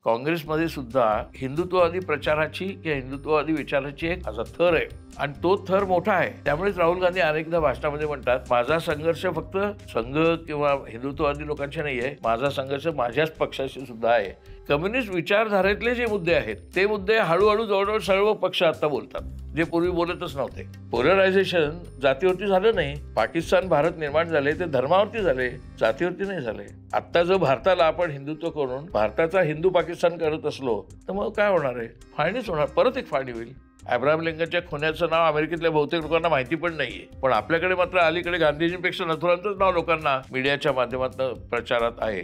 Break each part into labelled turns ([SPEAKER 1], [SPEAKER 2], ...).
[SPEAKER 1] काँग्रेसमध्ये सुद्धा हिंदुत्ववादी प्रचाराची किंवा हिंदुत्ववादी विचाराची एक असा थर आहे आणि तो थर मोठा आहे. त्यामुळेच राहुल गांधी अनेकदा भाषणामध्ये म्हणतात, माझा संघर्ष फक्त संघ किंवा हिंदुत्ववादी लोकांशी नाहीये, माझा संघर्ष माझ्याच पक्षाशी सुद्धा आहे. कम्युनिस्ट विचारधारेतले जे मुद्दे आहेत ते मुद्दे हळूहळू जवळजवळ सर्व पक्ष आता बोलतात, जे पूर्वी बोलतच नव्हते. पोलरायझेशन जातीवरती झालं नाही. पाकिस्तान भारत निर्माण झाले ते धर्मावरती झाले, जातीवरती नाही झाले. आता जर भारताला आपण हिंदुत्व करून भारताचा हिंदू पाकिस्तान करत असलो तर मग काय होणार आहे? फाळणीच होणार, परत एक फाळणी होईल. अब्राहम लिंकनच्या खुन्याचं नाव अमेरिकेतल्या बहुतेक लोकांना माहिती पण नाहीये, पण आपल्याकडे मात्र अलीकडे गांधीजींपेक्षा नथुरांचंच नाव लोकांना मीडियाच्या माध्यमातून प्रचारात आहे.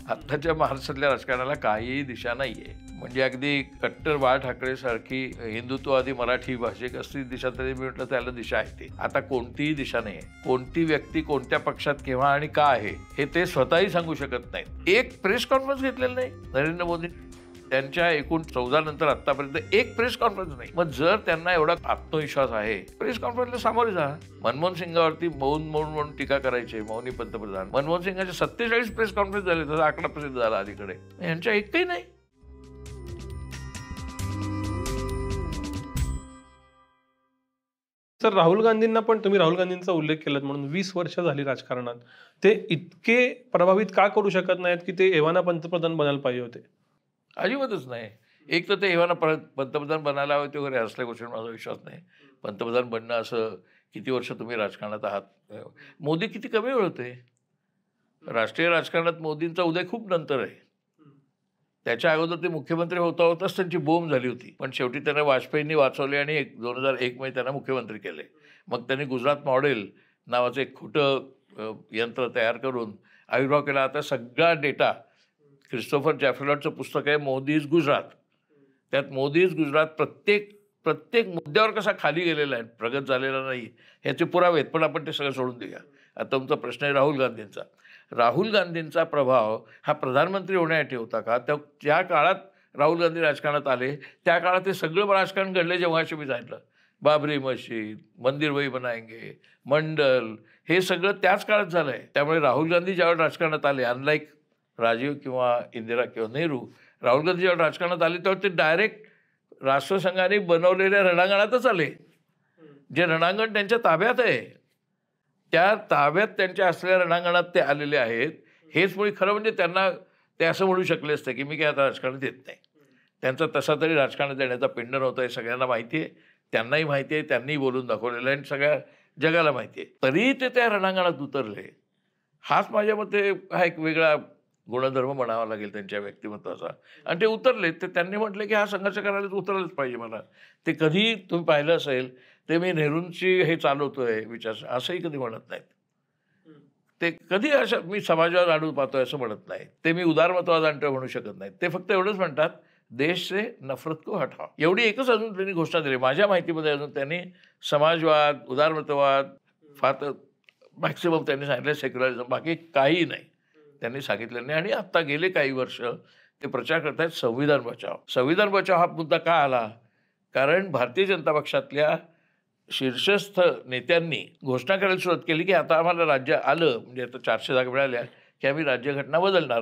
[SPEAKER 1] आत्ताच्या महाराष्ट्रातल्या राजकारणाला काहीही दिशा नाहीये. म्हणजे अगदी कट्टर बाळ ठाकरे सारखी हिंदुत्ववादी मराठी भाषिक असली दिशा तरी मी म्हटलं त्याला दिशा आहे. ते आता कोणतीही दिशा नाही आहे. कोणती व्यक्ती कोणत्या पक्षात केव्हा आणि का आहे हे ते स्वतःही सांगू शकत नाहीत. एक प्रेस कॉन्फरन्स घेतलेलं नाही नरेंद्र मोदी त्यांच्या एकूण 14 नंतर आतापर्यंत एक प्रेस कॉन्फरन्स नाही. मग जर त्यांना एवढा आत्मविश्वास आहे, प्रेस कॉन्फरन्सला सामोरे जा. मनमोहन सिंगावरती मौन म्हणून टीका करायचे, मौनी पंतप्रधान. मनमोहन सिंगाचे 47 प्रेस कॉन्फरन्स झाले, तसा आकडा प्रसिद्ध झाला अलीकडे. यांच्या एकही नाही.
[SPEAKER 2] सर, राहुल गांधींना पण तुम्ही राहुल गांधींचा उल्लेख केलात म्हणून 20 वर्ष झाली राजकारणात. ते इतके प्रभावित का करू शकत नाहीत की ते एव्हाना पंतप्रधान बनायला पाहिजे होते?
[SPEAKER 1] अजिबातच नाही. एक तर ते एव्हाना पंतप्रधान बनायला हवे ते वगैरे असल्या गोष्टींवर माझा विश्वास नाही. पंतप्रधान बनणं असं किती वर्ष तुम्ही राजकारणात आहात. मोदी किती कमी वेळ होते राष्ट्रीय राजकारणात. मोदींचा उदय खूप नंतर आहे. त्याच्या अगोदर ते मुख्यमंत्री होताच त्यांची बोंब झाली होती, पण शेवटी त्यांना वाजपेयींनी वाचवले आणि 2001 मध्ये त्यांना मुख्यमंत्री केले. मग त्यांनी गुजरात मॉडेल नावाचं एक खोटं यंत्र तयार करून आविर्भाव केला. आता सगळा डेटा क्रिस्टोफर जॅफ्रेलॉटचं पुस्तक आहे मोदीज गुजरात. त्यात मोदीज गुजरात प्रत्येक मुद्द्यावर कसा खाली गेलेला आहे, प्रगत झालेला नाही, ह्याचे पुरावे आहेत. पण आपण ते सगळं सोडून देऊया. आता तुमचा प्रश्न आहे राहुल गांधींचा. राहुल गांधींचा प्रभाव हा प्रधानमंत्री होण्यासाठी होता का? त्या ज्या काळात राहुल गांधी राजकारणात आले त्या काळात ते सगळं राजकारण घडले. जेव्हा मी सांगितलं बाबरी मशीद, मंदिर वही बनाएंगे, मंडल, हे सगळं त्याच काळात झालं आहे. त्यामुळे राहुल गांधी ज्यावेळेस राजकारणात आले, अनलाईक राजीव किंवा इंदिरा किंवा नेहरू, राहुल गांधी जेव्हा राजकारणात आले तेव्हा ते डायरेक्ट राष्ट्रसंघाने बनवलेल्या रणांगणातच आले. जे रणांगण त्यांच्या ताब्यात आहे, त्या ताब्यात त्यांच्या असलेल्या रणांगणात ते आलेले आहेत. हेच मुळे खरं म्हणजे त्यांना ते असं म्हणू शकले असते की मी काय आता राजकारणात येत नाही. त्यांचा तसा तरी राजकारणात येण्याचा पिंड नव्हता, हे सगळ्यांना माहिती आहे. त्यांनाही माहिती आहे, त्यांनीही बोलून दाखवलेलं आहे आणि सगळ्या जगाला माहिती आहे. तरी ते त्या रणांगणात उतरले. हाच माझ्या मते हा एक वेगळा गुणधर्म म्हणावा लागेल त्यांच्या व्यक्तिमत्वाचा. आणि ते उतरले. ते त्यांनी म्हटले की हा संघर्ष करायला उतरलंच पाहिजे मला. ते कधी तुम्ही पाहिलं असेल ते मी नेहरूंची हे चालवतोय विचार असंही कधी म्हणत नाहीत. ते कधी असं मी समाजवाद आणून पाहतोय असं म्हणत नाही. ते मी उदारमतवाद आणतोय म्हणू शकत नाही. ते फक्त एवढंच म्हणतात देश से नफरत को हटाओ. एवढी एकच अजून त्यांनी घोषणा दिली माझ्या माहितीमध्ये. अजून त्यांनी समाजवाद, उदारमतवाद फार मॅक्सिमम त्यांनी सांगितलं, सेक्युलरिझम, बाकी काही नाही त्यांनी सांगितलं नाही. आणि आत्ता गेले काही वर्ष ते प्रचार करत आहेत संविधान बचाव. संविधान बचाव हा मुद्दा का आला? कारण भारतीय जनता पक्षातल्या शीर्षस्थ नेत्यांनी घोषणा करायला सुरुवात केली की आता आम्हाला राज्य आलं, म्हणजे आता 400 जागा मिळाल्या की आम्ही राज्यघटना बदलणार.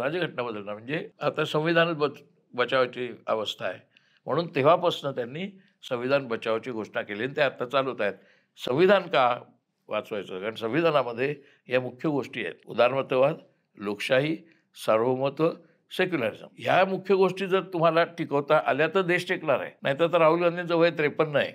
[SPEAKER 1] म्हणजे आता संविधानच बचावाची अवस्था आहे. म्हणून तेव्हापासून त्यांनी संविधान बचावाची घोषणा केली आणि ते आता चालवत आहेत. संविधान का वाचवायचं? कारण संविधानामध्ये या मुख्य गोष्टी आहेत: उदारमतवाद, लोकशाही, सार्वभौमत्व, सेक्युलरिझम. ह्या मुख्य गोष्टी जर तुम्हाला टिकवता आल्या तर देश टिकणार आहे. नाहीतर राहुल गांधींचं वय 53 आहे.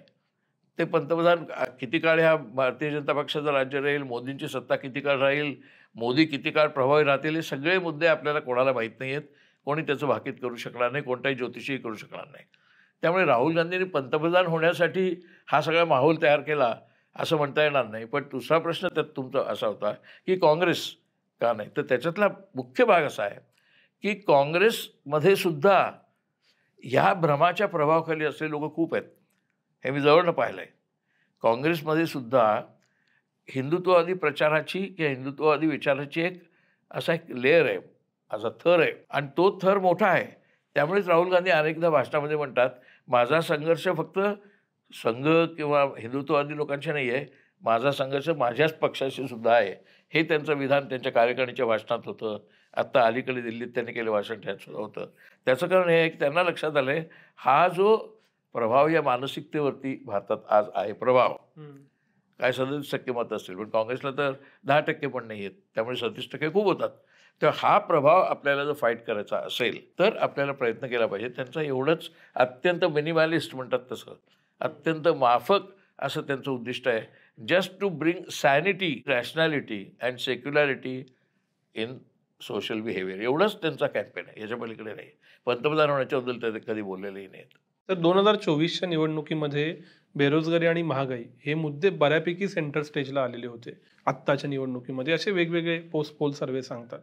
[SPEAKER 1] ते पंतप्रधान किती काळ ह्या भारतीय जनता पक्षाचं राज्य राहील, मोदींची सत्ता किती काळ राहील, मोदी किती काळ प्रभावी राहतील, हे सगळे मुद्दे आपल्याला कोणाला माहीत नाही आहेत. कोणी त्याचं भाकीत करू शकणार नाही, कोणताही ज्योतिषीही करू शकणार नाही. त्यामुळे राहुल गांधींनी पंतप्रधान होण्यासाठी हा सगळा माहोल तयार केला असं म्हणता येणार नाही. पण दुसरा प्रश्न त्यात तुमचा असा होता की काँग्रेस का नाही? तर त्याच्यातला मुख्य भाग असा आहे की काँग्रेसमध्ये सुद्धा ह्या भ्रमाच्या प्रभावाखाली असलेले लोक खूप आहेत. हे मी जवळनं पाहिलं आहे. काँग्रेसमध्ये सुद्धा हिंदुत्ववादी प्रचाराची किंवा हिंदुत्ववादी विचाराची एक असा एक लेअर आहे, असा थर आहे आणि तो थर मोठा आहे. त्यामुळेच राहुल गांधी अनेकदा भाषणामध्ये म्हणतात माझा संघर्ष फक्त संघ किंवा हिंदुत्ववादी लोकांशी नाही आहे, माझा संघर्ष माझ्याच पक्षाशी सुद्धा आहे. हे त्यांचं विधान त्यांच्या कार्यकारिणीच्या भाषणात होतं, आत्ता अलीकडे दिल्लीत त्यांनी केलं भाषण, त्यात सुद्धा होतं. त्याचं कारण हे आहे की त्यांना लक्षात आलं आहे, हा जो प्रभाव या मानसिकतेवरती भारतात आज आहे, प्रभाव काय 37% मत असतील, पण काँग्रेसला तर 10% पण नाही आहेत, त्यामुळे 37% खूप होतात. तर हा प्रभाव आपल्याला जर फाईट करायचा असेल तर आपल्याला प्रयत्न केला पाहिजे. त्यांचं एवढंच अत्यंत मिनिमॅलिस्ट म्हणतात तसं, अत्यंत माफक असं त्यांचं उद्दिष्ट आहे. Just to bring sanity, rationality and secularity in social behaviour, एवढंच त्यांचा कॅम्पेन आहे, याच्या पलीकडे नाही. पंतप्रधान होण्याच्याबद्दल ते कधी बोललेलेही नाहीत.
[SPEAKER 2] तर 2024च्या निवडणुकीमध्ये बेरोजगारी आणि महागाई हे मुद्दे बऱ्यापैकी सेंटर स्टेजला आलेले होते आत्ताच्या निवडणुकीमध्ये, असे वेगवेगळे पोल सर्वे सांगतात.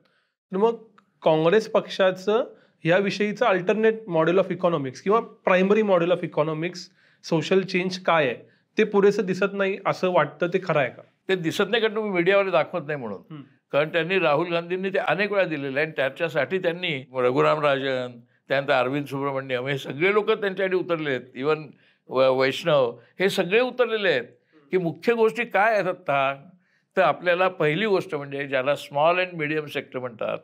[SPEAKER 2] तर मग काँग्रेस पक्षाचं याविषयीचं अल्टरनेट मॉडेल ऑफ इकॉनॉमिक्स किंवा primary model of economics social change काय आहे ते पुरेसं दिसत नाही असं वाटतं, ते खरं आहे का?
[SPEAKER 1] ते दिसत नाही कारण तुम्ही मीडियावर दाखवत नाही म्हणून. कारण त्यांनी राहुल गांधींनी ते अनेक वेळा दिलेलं आहे आणि त्याच्यासाठी त्यांनी रघुराम राजन, त्यानंतर अरविंद सुब्रमण्यम, हे सगळे लोक त्यांच्यासाठी उतरले आहेत. इवन वैष्णव, हे सगळे उतरलेले आहेत की मुख्य गोष्टी काय आहेत आत्ता. तर आपल्याला पहिली गोष्ट म्हणजे ज्याला स्मॉल अँड मिडियम सेक्टर म्हणतात,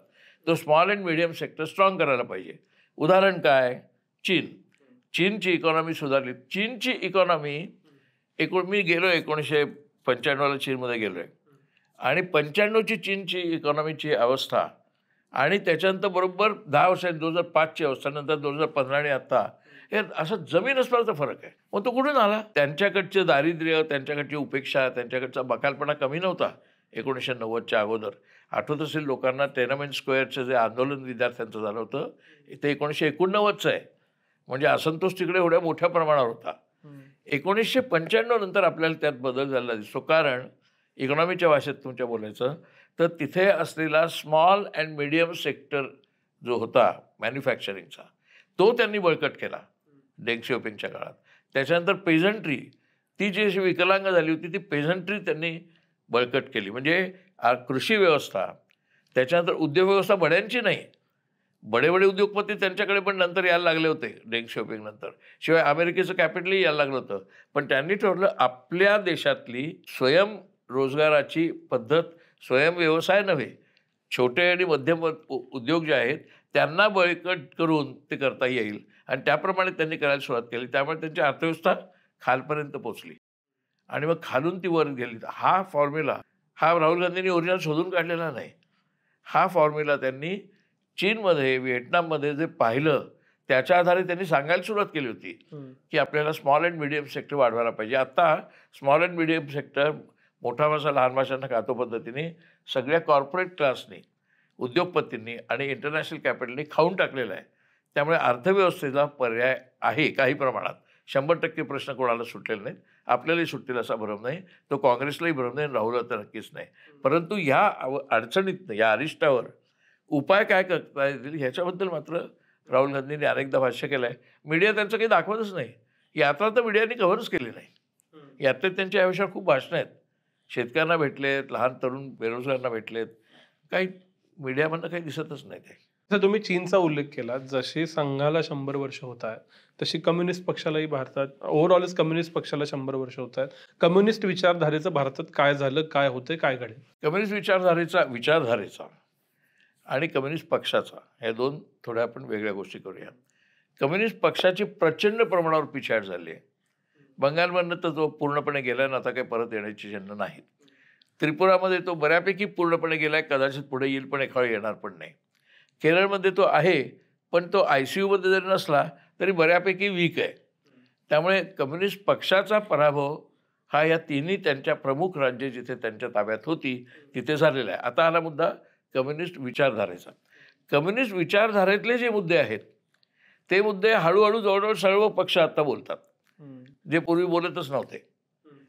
[SPEAKER 1] तो small and medium sector strong करायला पाहिजे. उदाहरण काय, चीनची इकॉनॉमी सुधारली. चीनची इकॉनॉमी मी गेलो 1995ला चीनमध्ये गेलो आहे आणि 95ची चीनची इकॉनॉमीची अवस्था आणि त्याच्यानंतर बरोबर 10 वर्षांनी 2005ची अवस्था, नंतर 2015 आणि आत्ता, हे असं जमीन असल्याचा फरक आहे. मग तो कुठून आला? त्यांच्याकडचे दारिद्र्य, त्यांच्याकडची उपेक्षा, त्यांच्याकडचा बकालपणा कमी नव्हता 1990च्या अगोदर. आठवत असेल लोकांना टेनमेंट स्क्वेअरचं जे आंदोलन विद्यार्थ्यांचं झालं होतं, ते 1989चं आहे. म्हणजे असंतोष तिकडे एवढ्या मोठ्या प्रमाणावर होता. 1995 नंतर आपल्याला त्यात बदल झालेला दिसतो. कारण इकॉनॉमीच्या भाषेत तुमच्या बोलायचं तर तिथे असलेला स्मॉल अँड मिडियम सेक्टर जो होता मॅन्युफॅक्चरिंगचा, तो त्यांनी बळकट केला डेंग शिओपिंगच्या काळात. त्याच्यानंतर पेझंट्री, ती जी अशी विकलांग झाली होती, ती पेझंट्री त्यांनी बळकट केली. म्हणजे कृषी व्यवस्था, त्याच्यानंतर उद्योग व्यवस्था बड्यांची नाही, बडे उद्योगपती त्यांच्याकडे पण नंतर यायला लागले होते डेंग शिओपिंग नंतर. शिवाय अमेरिकेचं कॅपिटलही यायला लागलं होतं. पण त्यांनी ठरवलं आपल्या देशातली स्वयंरोजगाराची पद्धत, स्वयंव्यवसाय नव्हे, छोटे आणि मध्यम उद्योग जे आहेत त्यांना बळकट करून ते करता येईल आणि त्याप्रमाणे त्यांनी करायला सुरुवात केली. त्यामुळे त्यांची अर्थव्यवस्था खालपर्यंत पोचली आणि मग खालून ती वर गेली. हा फॉर्म्युला, हा राहुल गांधींनी ओरिजिनल शोधून काढलेला नाही. हा फॉर्म्युला त्यांनी चीनमध्ये, व्हिएटनाममध्ये जे पाहिलं त्याच्या आधारे त्यांनी सांगायला सुरुवात केली होती की आपल्याला स्मॉल अँड मिडियम सेक्टर वाढवायला पाहिजे. आता स्मॉल अँड मिडियम सेक्टर, मोठा मासा लहान माशांना खातो पद्धतीने सगळ्या कॉर्पोरेट क्लासनी, उद्योगपतींनी आणि इंटरनॅशनल कॅपिटलनी खाऊन टाकलेलं आहे. त्यामुळे अर्थव्यवस्थेचा पर्याय आहे काही प्रमाणात. 100% प्रश्न कोणाला सुटलेले नाहीत. आपल्यालाही सुटतील असा भ्रम नाही, तो काँग्रेसलाही भ्रम नाही, राहुलला तर नक्कीच नाही. परंतु ह्या अडचणीतनं, या अरिष्टावर उपाय काय करता येतील ह्याच्याबद्दल मात्र राहुल गांधींनी अनेकदा भाष्य केलं आहे. मीडिया त्यांचं काही दाखवतच नाही. यात्रा तर मीडियाने कव्हरच केली नाही. यात्रेत त्यांच्या याविषयावर खूप भाषणं आहेत. शेतकऱ्यांना भेटलेत, लहान तरुण बेरोजगारांना भेटलेत, काही मीडियामधनं काही दिसतच नाही ते.
[SPEAKER 2] जर तुम्ही चीनचा उल्लेख केला, जशी संघाला 100 वर्ष होत आहेत, तशी कम्युनिस्ट पक्षालाही भारतात, ओव्हरऑलच कम्युनिस्ट पक्षाला 100 वर्ष होत आहेत. कम्युनिस्ट विचारधारेचं भारतात काय झालं, काय होतंय, काय घडेल?
[SPEAKER 1] कम्युनिस्ट विचारधारेचा आणि कम्युनिस्ट पक्षाचा, ह्या दोन थोड्या आपण वेगळ्या गोष्टी करूया. कम्युनिस्ट पक्षाची प्रचंड प्रमाणावर पिछाड झाली आहे. बंगालमधनं तर तो पूर्णपणे गेला आणि आता काही परत येण्याची चिन्ह नाहीत. त्रिपुरामध्ये तो बऱ्यापैकी पूर्णपणे गेला आहे, कदाचित पुढे येईल पण एखादा येणार पण नाही. केरळमध्ये तो आहे, पण तो ICUमध्ये जरी नसला तरी बऱ्यापैकी वीक आहे. त्यामुळे कम्युनिस्ट पक्षाचा पराभव हा या तिन्ही त्यांच्या प्रमुख राज्ये जिथे त्यांच्या ताब्यात होती तिथे झालेला आहे. आता आला मुद्दा कम्युनिस्ट विचारधारेचा. कम्युनिस्ट विचारधारेतले जे मुद्दे आहेत ते मुद्दे हळूहळू जवळजवळ सर्व पक्ष आता बोलतात, जे पूर्वी बोलतच नव्हते.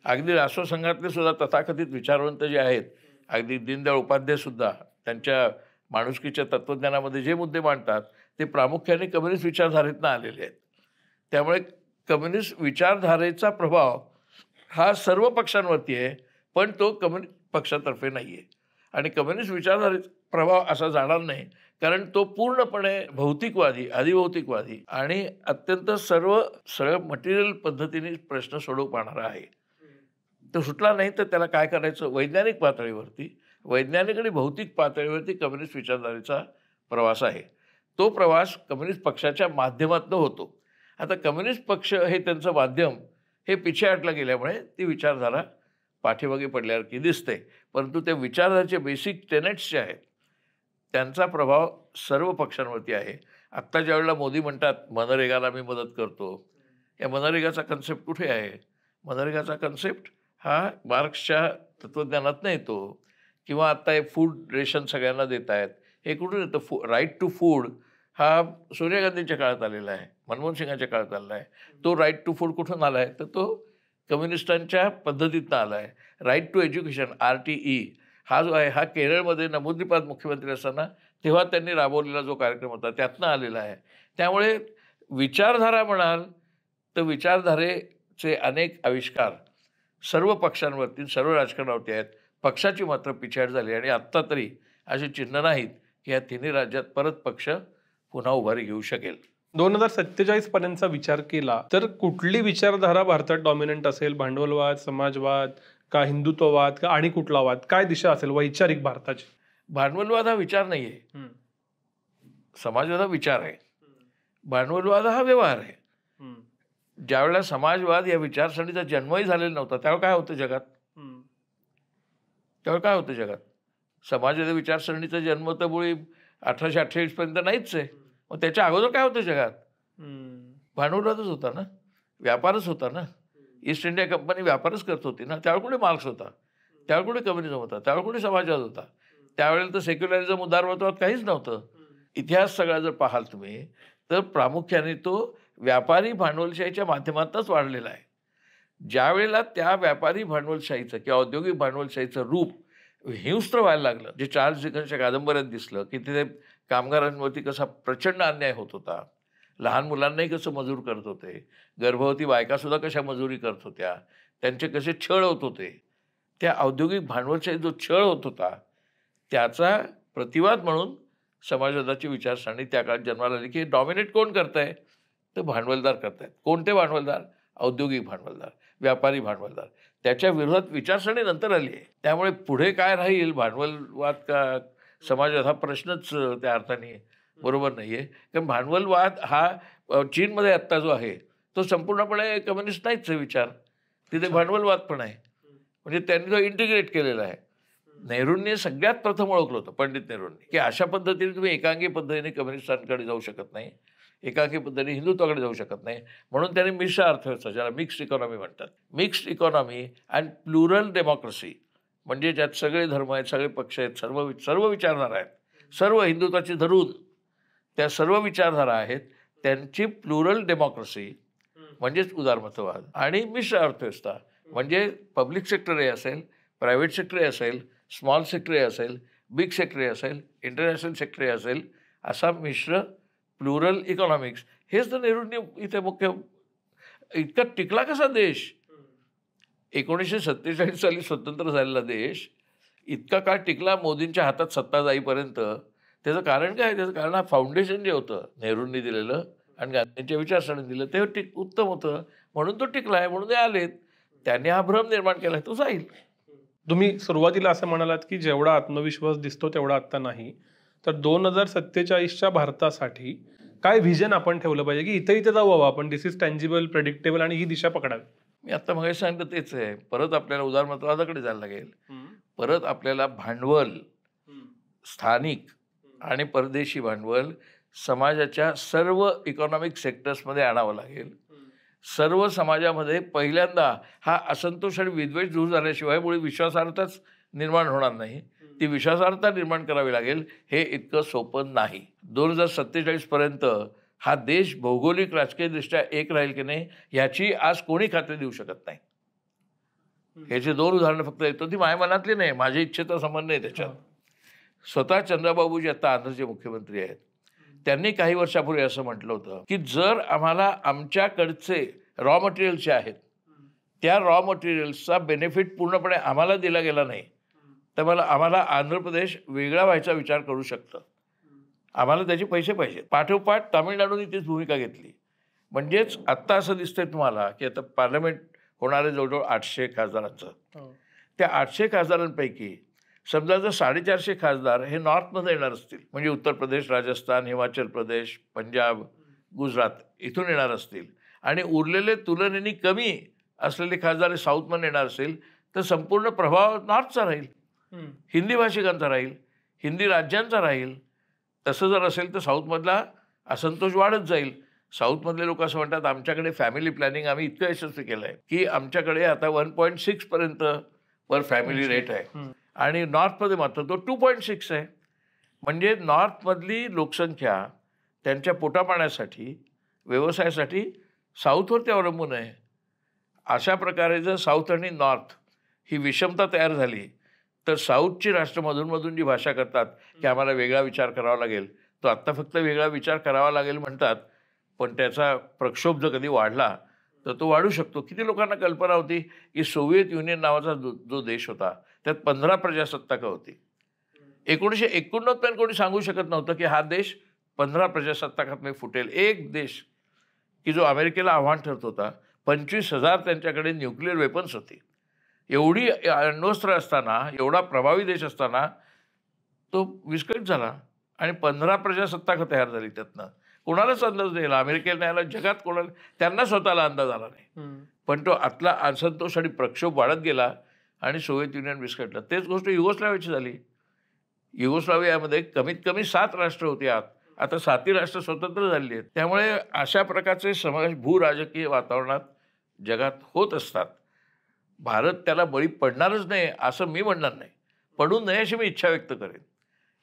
[SPEAKER 1] अगदी राष्ट्रसंघातले सुद्धा तथाकथित विचारवंत जे आहेत, अगदी दीनदयाळ उपाध्याय सुद्धा त्यांच्या माणुसकीच्या तत्त्वज्ञानामध्ये जे मुद्दे मांडतात ते प्रामुख्याने कम्युनिस्ट विचारधारेतनं आलेले आहेत. त्यामुळे कम्युनिस्ट विचारधारेचा प्रभाव हा सर्व पक्षांवरती आहे, पण तो कम्युनिस्ट पक्षातर्फे नाही आहे. आणि कम्युनिस्ट विचारधारेचा प्रभाव असा जाणार नाही, कारण तो पूर्णपणे भौतिकवादी, अधिभौतिकवादी आणि अत्यंत सरळ मटेरियल पद्धतीने प्रश्न सोडवू पाहणारा आहे. तो सुटला नाही तर त्याला काय करायचं वैज्ञानिक पातळीवरती वैज्ञानिक आणि भौतिक पातळीवरती कम्युनिस्ट विचारधारेचा प्रवास आहे. तो प्रवास कम्युनिस्ट पक्षाच्या माध्यमातून होतो. आता कम्युनिस्ट पक्ष हे त्यांचं माध्यम हे पिछेहाटला गेल्यामुळे ती विचारधारा पाठीमागे पडल्यासारखी दिसते. परंतु त्या विचारधारेचे बेसिक टेनेट्स जे आहेत त्यांचा प्रभाव सर्व पक्षांवरती आहे. आत्ता ज्यावेळेला मोदी म्हणतात मनरेगाला मी मदत करतो, या मनरेगाचा कन्सेप्ट कुठे आहे? मनरेगाचा कन्सेप्ट हा मार्क्सच्या तत्त्वज्ञानातनं येतो. किंवा आत्ता हे फूड रेशन सगळ्यांना देत आहेत, हे कुठून येतं? राईट टू फूड हा सोनिया गांधींच्या काळात आलेला आहे, मनमोहन सिंगांच्या काळात आलेला आहे. तो राईट टू फूड कुठून आला आहे? तर तो कम्युनिस्टांच्या पद्धतीतनं आला आहे. राईट टू एज्युकेशन RTE हा जो आहे हा केरळमध्ये नमोद्दीपाद मुख्यमंत्री असताना तेव्हा त्यांनी राबवलेला जो कार्यक्रम होता त्यातनं आलेला आहे. त्यामुळे विचारधारा म्हणाल तर विचारधारेचे अनेक आविष्कार सर्व पक्षांवरती सर्व राजकारणावरती आहेत. पक्षाची मात्र पिछेहाट झाली आणि आत्ता तरी अशी चिन्ह नाहीत की या तिन्ही राज्यात परत पक्ष पुन्हा उभारी घेऊ शकेल.
[SPEAKER 2] 2047 पर्यंतचा विचार केला तर कुठली विचारधारा भारतात डॉमिनंट असेल? भांडवलवाद, समाजवाद का हिंदुत्ववाद का आणि कुठला वाद? काय दिशा असेल वैचारिक भारताची?
[SPEAKER 1] भांडवलवाद हा विचार नाही आहे, समाजवाद हा विचार आहे. भांडवलवाद हा व्यवहार आहे. ज्यावेळेला समाजवाद या विचारसरणीचा जन्मही झालेला नव्हता त्यावेळेला काय होतं जगात? त्यावेळेला काय होतं जगात? समाजवादी विचारसरणीचा जन्म तर मुळी 1828 पर्यंत नाहीच आहे. मग त्याच्या अगोदर काय होतं जगात? भांडवलवादच होता ना, व्यापारच होता ना. ईस्ट इंडिया कंपनी व्यापारच करत होती ना. त्यावेळी कुठे मार्क्स होता? त्यावेळी कुठे कम्युनिझम होता? त्यावेळी कुठे समाजवाद होता? त्यावेळेला तर सेक्युलरिझम उदारमतवाद काहीच नव्हतं. इतिहास सगळा जर पाहाल तुम्ही तर प्रामुख्याने तो व्यापारी भांडवलशाहीच्या माध्यमातूनच वाढलेला आहे. ज्या वेळेला त्या व्यापारी भांडवलशाहीचं किंवा औद्योगिक भांडवलशाहीचं रूप हिंस्त्र व्हायला लागलं, जे चार्ल्स डिकन्सच्या कादंबऱ्यात दिसलं की तिथे कामगारांवरती कसा प्रचंड अन्याय होत होता, लहान मुलांनाही कसं मजूर करत होते, गर्भवती बायकासुद्धा कशा मजुरी करत होत्या, त्यांचे कसे छळ होत होते, त्या औद्योगिक भांडवलशाही जो छळ होत होता त्याचा प्रतिवाद म्हणून समाजवादाची विचारसरणी त्या काळात जन्माला आली की डॉमिनेट कोण करत आहे? तर भांडवलदार करतायत. कोणते भांडवलदार? औद्योगिक भांडवलदार, व्यापारी भांडवलदार. त्याच्या विरोधात विचारसरणी नंतर आली आहे. त्यामुळे पुढे काय राहील, भांडवलवाद का समाजवाद, हा प्रश्नच त्या अर्थाने बरोबर नाही आहे. कारण भांडवलवाद हा चीनमध्ये आत्ता जो आहे तो संपूर्णपणे कम्युनिस्ट नाहीच आहे विचार, तिथे भांडवलवाद पण आहे. म्हणजे त्यांनी तो इंटिग्रेट केलेला आहे. नेहरूंनी सगळ्यात प्रथम ओळखलं होतं, पंडित नेहरूंनी, की अशा पद्धतीने तुम्ही एकांगी पद्धतीने कम्युनिस्टांकडे जाऊ शकत नाही, एकांगी पद्धतीने हिंदुत्वाकडे जाऊ शकत नाही. म्हणून त्यांनी मिश्र अर्थव्यवस्था, ज्याला मिक्स्ड इकॉनॉमी म्हणतात, mixed economy and plural democracy, म्हणजे ज्यात सगळे धर्म आहेत, सगळे पक्ष आहेत, सर्व विचारधारा आहेत, सर्व हिंदुत्वाची धरून त्या सर्व विचारधारा आहेत, त्यांची प्लुरल डेमोक्रेसी म्हणजेच उदारमतवाद, आणि मिश्र अर्थव्यवस्था म्हणजे पब्लिक सेक्टरही असेल, प्रायव्हेट सेक्टरही असेल, स्मॉल सेक्टरही असेल, बिग सेक्टरही असेल, इंटरनॅशनल सेक्टरही असेल, असा मिश्र प्लुरल इकॉनॉमिक्स. हेच तर नेहरूंनी इथे मुख्य. इतका टिकला कसा देश? 1947 साली स्वतंत्र झालेला देश इतका काळ टिकला मोदींच्या हातात सत्ता जाईपर्यंत. त्याचं कारण काय? त्याचं कारण हा फाउंडेशन जे होतं नेहरूंनी दिलेलं आणि गांधींच्या विचारसरणीने दिलं ते उत्तम होतं, म्हणून तो टिकला आहे, म्हणून ते आलेत. त्यांनी हा भ्रम निर्माण केला, तो जाईल.
[SPEAKER 2] तुम्ही सुरुवातीला असं म्हणालात की जेवढा आत्मविश्वास दिसतो तेवढा आत्ता नाही, तर 2047च्या भारतासाठी काय व्हिजन आपण ठेवलं पाहिजे की इथे जाऊ हवं आपण, दिस इज टँजिबल, प्रेडिक्टेबल, आणि ही दिशा पकडावी?
[SPEAKER 1] मी आता मग सांगितलं तेच आहे. परत आपल्याला उदारमतवादाकडे जायला लागेल. परत आपल्याला भांडवल, स्थानिक आणि परदेशी भांडवल समाजाच्या सर्व इकॉनॉमिक सेक्टर्समध्ये आणावं लागेल. सर्व समाजामध्ये पहिल्यांदा हा असंतोष आणि विद्वेष दूर झाल्याशिवाय मुळे विश्वासार्हताच निर्माण होणार नाही. ती विश्वासार्हता निर्माण करावी लागेल. हे इतकं सोपं नाही. 2047 पर्यंत हा देश भौगोलिक राजकीयदृष्ट्या एक राहील की नाही ह्याची आज कोणी खात्री देऊ शकत नाही. ह्याची 2 उदाहरणं फक्त येतो, ती माझ्या मनातली नाही, माझ्या इच्छेचा संबंध नाही त्याच्यात. स्वतः चंद्राबाबू जे आता आंध्रचे मुख्यमंत्री आहेत त्यांनी काही वर्षापूर्वी असं म्हटलं होतं की जर आम्हाला आमच्याकडचे रॉ मटेरियल्स जे आहेत त्या रॉ मटेरियल्सचा बेनिफिट पूर्णपणे आम्हाला दिला गेला नाही तर आम्हाला आंध्र प्रदेश वेगळा व्हायचा विचार करू शकतं. आम्हाला त्याचे पैसे पाहिजे. पाठोपाठ तामिळनाडूने तीच भूमिका घेतली. म्हणजेच आत्ता असं दिसतंय तुम्हाला की आता पार्लमेंट होणारे जवळजवळ 800 खासदारांचं. त्या 800 खासदारांपैकी समजा जर 450 खासदार हे नॉर्थमध्ये येणार असतील, म्हणजे उत्तर प्रदेश, राजस्थान, हिमाचल प्रदेश, पंजाब, गुजरात इथून येणार असतील आणि उरलेले तुलनेने कमी असलेले खासदार हे साऊथमध्ये येणार असेल, तर संपूर्ण प्रभाव नॉर्थचा राहील, हिंदी भाषिकांचा राहील, हिंदी राज्यांचा राहील. तसं जर असेल तर साऊथमधला असंतोष वाढत जाईल. साऊथमधले लोक असं म्हणतात, आमच्याकडे फॅमिली प्लॅनिंग आम्ही इतकं यशस्वी केलं आहे की आमच्याकडे आता 1.6 पर्यंत पर फॅमिली रेट आहे आणि नॉर्थमध्ये मात्र तो 2.6 आहे. म्हणजे नॉर्थमधली लोकसंख्या त्यांच्या पोटापाण्यासाठी, व्यवसायासाठी साऊथवरती अवलंबून आहे. अशा प्रकारे जर साऊथ आणि नॉर्थ ही विषमता तयार झाली तर साऊथची राष्ट्र मधून जी भाषा करतात की आम्हाला वेगळा विचार करावा लागेल, तो आत्ता फक्त वेगळा विचार करावा लागेल म्हणतात, पण त्याचा प्रक्षोभ जर कधी वाढला तर तो वाढू शकतो. किती लोकांना कल्पना होती की सोव्हिएत युनियन नावाचा जो देश होता त्यात 15 प्रजासत्ताकं होती. 1989 पर्यंत कोणी सांगू शकत नव्हतं की हा देश 15 प्रजासत्ताकात फुटेल. एक देश की जो अमेरिकेला आव्हान ठरत होता, 25,000 त्यांच्याकडे न्यूक्लिअर वेपन्स होती, एवढी अण्वस्त्र असताना, एवढा प्रभावी देश असताना तो विस्कळीत झाला आणि 15 प्रजासत्ताकं तयार झाली. त्यातनं कोणालाच अंदाज नाही आला, अमेरिकेला नाही आला, जगात कोणाला, त्यांना स्वतःला अंदाज आला नाही. पण तो आतला असंतोष आणि प्रक्षोभ वाढत गेला आणि सोव्हिएत युनियन विस्कटलं. तेच गोष्ट युगोस्लावियाची झाली. युगोस्लावियामध्ये कमीत कमी 7 राष्ट्र होती, आता 7ही राष्ट्र स्वतंत्र झालेली आहेत. त्यामुळे अशा प्रकारचे समाज भूराजकीय वातावरणात जगात होत असतात. भारत त्याला बळी पडणारच नाही असं मी म्हणणार नाही, पडू नये अशी मी इच्छा व्यक्त करेन.